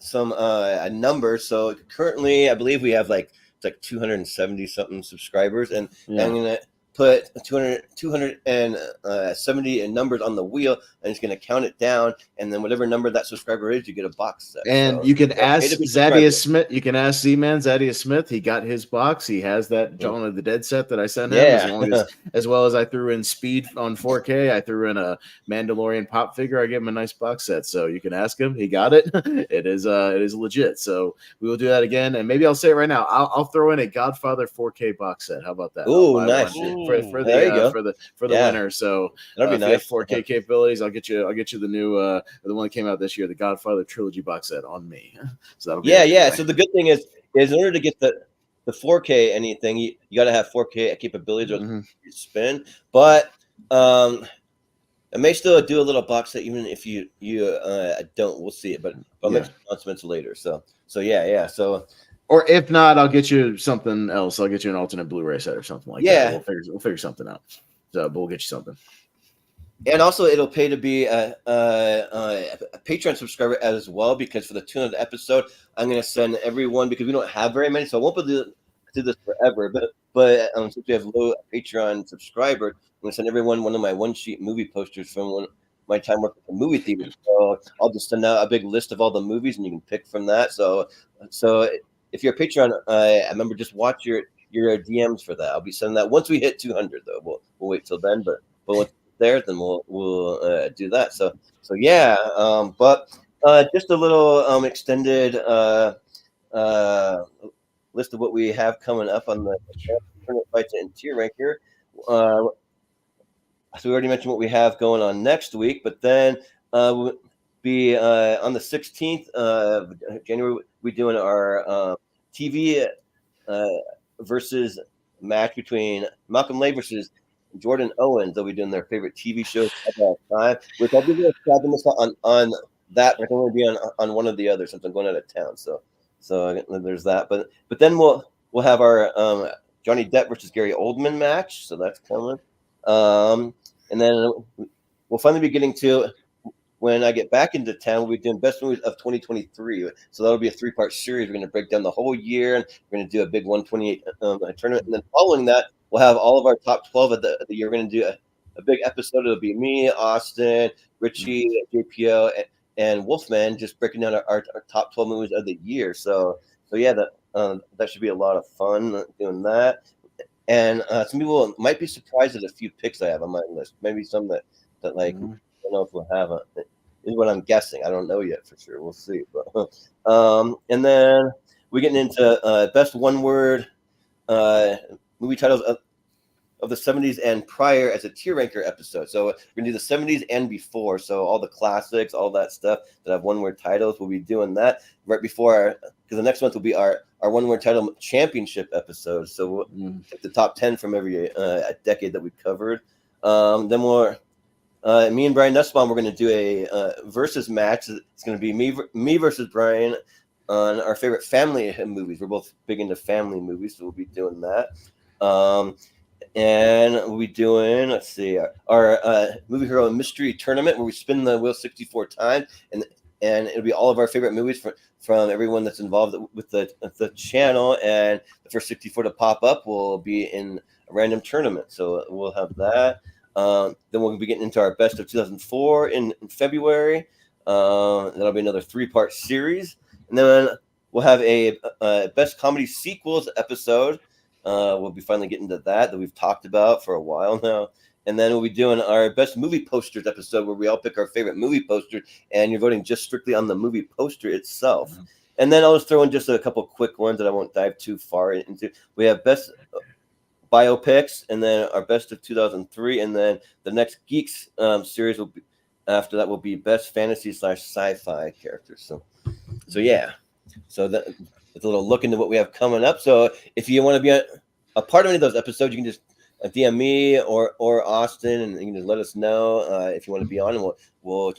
some numbers. So currently, I believe we have like 270 something subscribers, and I'm gonna put 270 numbers on the wheel, and it's going to count it down, and then whatever number that subscriber is, you get a box set. And you can ask Zadius Smith. You can ask Z-Man Zadius Smith. He got his box. He has that Dawn of the Dead set that I sent him. As well as I threw in Speed on 4K. I threw in a Mandalorian pop figure. I gave him a nice box set. So you can ask him. He got it. It is legit. So we will do that again, and maybe I'll say it right now. I'll throw in a Godfather 4K box set. How about that? Oh, nice. For the winner. So that'd be nice. 4K capabilities. I'll get you the new the one that came out this year, the Godfather trilogy box set on me. So that'll be So the good thing is in order to get the 4K anything, you got to have 4K capabilities or spin. But I may still do a little box set even if you don't. We'll see it, but I'll make announcements later. So yeah. So. Or if not, I'll get you something else. I'll get you an alternate Blu-ray set or something like that. We'll figure something out. So, but we'll get you something. And also, it'll pay to be a Patreon subscriber as well, because for the 200th episode, I'm going to send everyone, because we don't have very many, so I won't be able to do this forever. But since we have low Patreon subscribers, I'm going to send everyone one of my one-sheet movie posters from my time working at the movie theater. So I'll just send out a big list of all the movies, and you can pick from that. So if you're a Patreon member, just watch your DMs for that. I'll be sending that once we hit 200, though. We'll wait till then, but once it's there, then we'll do that. So yeah. But just a little extended list of what we have coming up on the tournament fights and tier rank here. So we already mentioned what we have going on next week, but then we'll be on the 16th of January. We're doing our TV versus match between Malcolm Lay versus Jordan Owens. They'll be doing their favorite TV shows at that time, which I'll be going to on that, but I can only be on one of the others since I'm going out of town. So there's that. But then we'll have our Johnny Depp versus Gary Oldman match. So that's coming. And then we'll finally be getting to, when I get back into town, we'll be doing best movies of 2023. So that'll be a 3-part series. We're going to break down the whole year, and we're going to do a big 128 tournament. And then following that, we'll have all of our top 12 of the year. We're going to do a big episode. It'll be me, Austin, Richie, JPO, and Wolfman, just breaking down our top 12 movies of the year. So yeah, that should be a lot of fun doing that. And some people might be surprised at a few picks I have on my list. Maybe some that like, I don't know if we'll have is what I'm guessing. I don't know yet for sure. We'll see. But and then we're getting into best one-word movie titles of the 70s and prior as a tier ranker episode. So we're gonna do the 70s and before. So all the classics, all that stuff that have one-word titles. We'll be doing that right before, because the next month will be our one-word title championship episode. So we'll take the top 10 from every decade that we've covered. Then we're me and Brian Nussbaum, we're going to do a versus match. It's going to be me versus Brian on our favorite family movies. We're both big into family movies, so we'll be doing that. And we'll be doing, let's see, our Movie Hero Mystery Tournament, where we spin the wheel 64 times, and it'll be all of our favorite movies from everyone that's involved with the channel. And the first 64 to pop up will be in a random tournament. So we'll have that. Then we'll be getting into our best of 2004 in February. That'll be another 3-part series. And then we'll have a best comedy sequels episode. We'll be finally getting to that we've talked about for a while now. And then we'll be doing our best movie posters episode, where we all pick our favorite movie posters, and you're voting just strictly on the movie poster itself. Mm-hmm. And then I'll just throw in just a couple quick ones that I won't dive too far into. We have best biopics, and then our best of 2003, and then the next Geeks series will be after that will be best fantasy / sci-fi characters. So yeah, so that's a little look into what we have coming up. So if you want to be a part of any of those episodes, you can just DM me or Austin, and you can just let us know if you want to be on, and we'll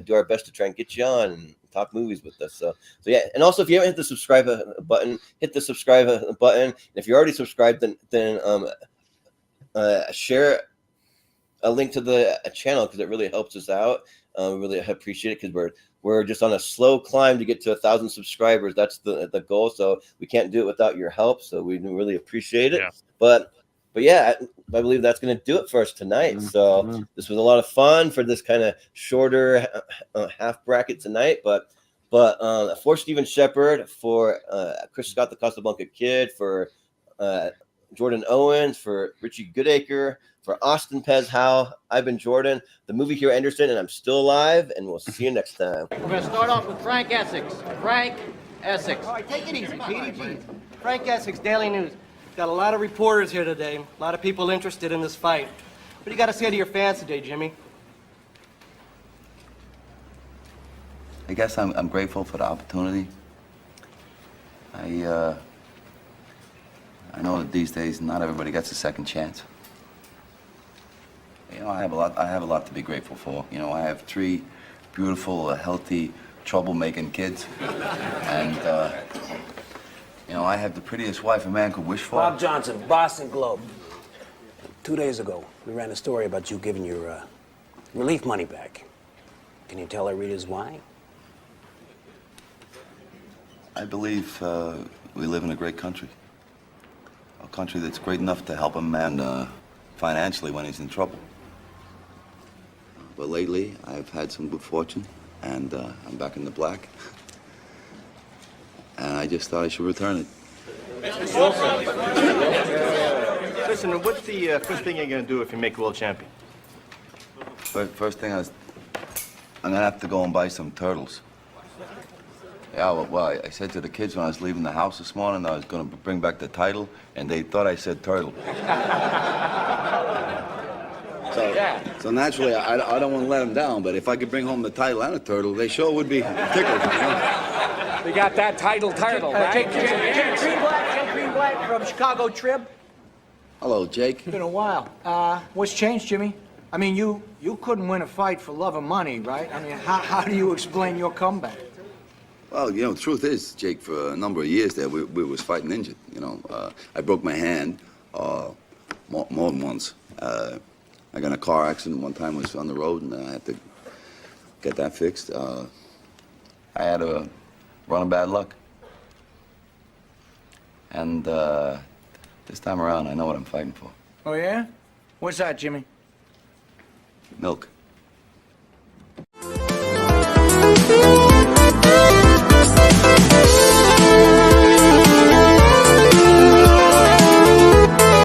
do our best to try and get you on and talk movies with us. So yeah, and also if you haven't hit the subscribe button, hit the subscribe button. And if you're already subscribed, then share a link to the channel, because it really helps us out. We really appreciate it, because we're just on a slow climb to get to 1,000 subscribers. That's the goal. So we can't do it without your help. So we really appreciate it. Yeah. But yeah, I believe that's going to do it for us tonight. So this was a lot of fun for this kind of shorter half bracket tonight. But for Steven Shepard, for Chris Scott, the Casablanca Kid, for Jordan Owens, for Richie Goodacre, for Austin Pez Howell, I've been Jordan, the Movie Hero Anderson, and I'm still alive, and we'll see you next time. We're going to start off with Frank Essex. Frank Essex. All right, take it easy, Petey. Frank Essex, Daily News. Got a lot of reporters here today, a lot of people interested in this fight. What do you got to say to your fans today, Jimmy? I guess I'm grateful for the opportunity. I know that these days not everybody gets a second chance. You know, I have a lot to be grateful for. You know, I have 3 beautiful, healthy, troublemaking kids, and you know, I have the prettiest wife a man could wish for. Bob Johnson, Boston Globe. 2 days ago, we ran a story about you giving your relief money back. Can you tell our readers why? I believe we live in a great country. A country that's great enough to help a man financially when he's in trouble. But lately, I've had some good fortune, and I'm back in the black. And I just thought I should return it. Listen, what's the first thing you're going to do if you make world champion? First thing I'm going to have to go and buy some turtles. Yeah, well, I said to the kids when I was leaving the house this morning I was going to bring back the title, and they thought I said turtle. So naturally, I don't want to let them down, but if I could bring home the title and a turtle, they sure would be tickled. You know? We got that title, right? Jim Greenblatt from Chicago Trib. Hello, Jake. Been a while. What's changed, Jimmy? I mean, you couldn't win a fight for love of money, right? I mean, how do you explain your comeback? Well, the truth is, Jake, for a number of years there, we was fighting injured. I broke my hand more than once. I got in a car accident one time. I was on the road, and I had to get that fixed. I had a run of bad luck. And this time around, I know what I'm fighting for. Oh, yeah? What's that, Jimmy? Milk.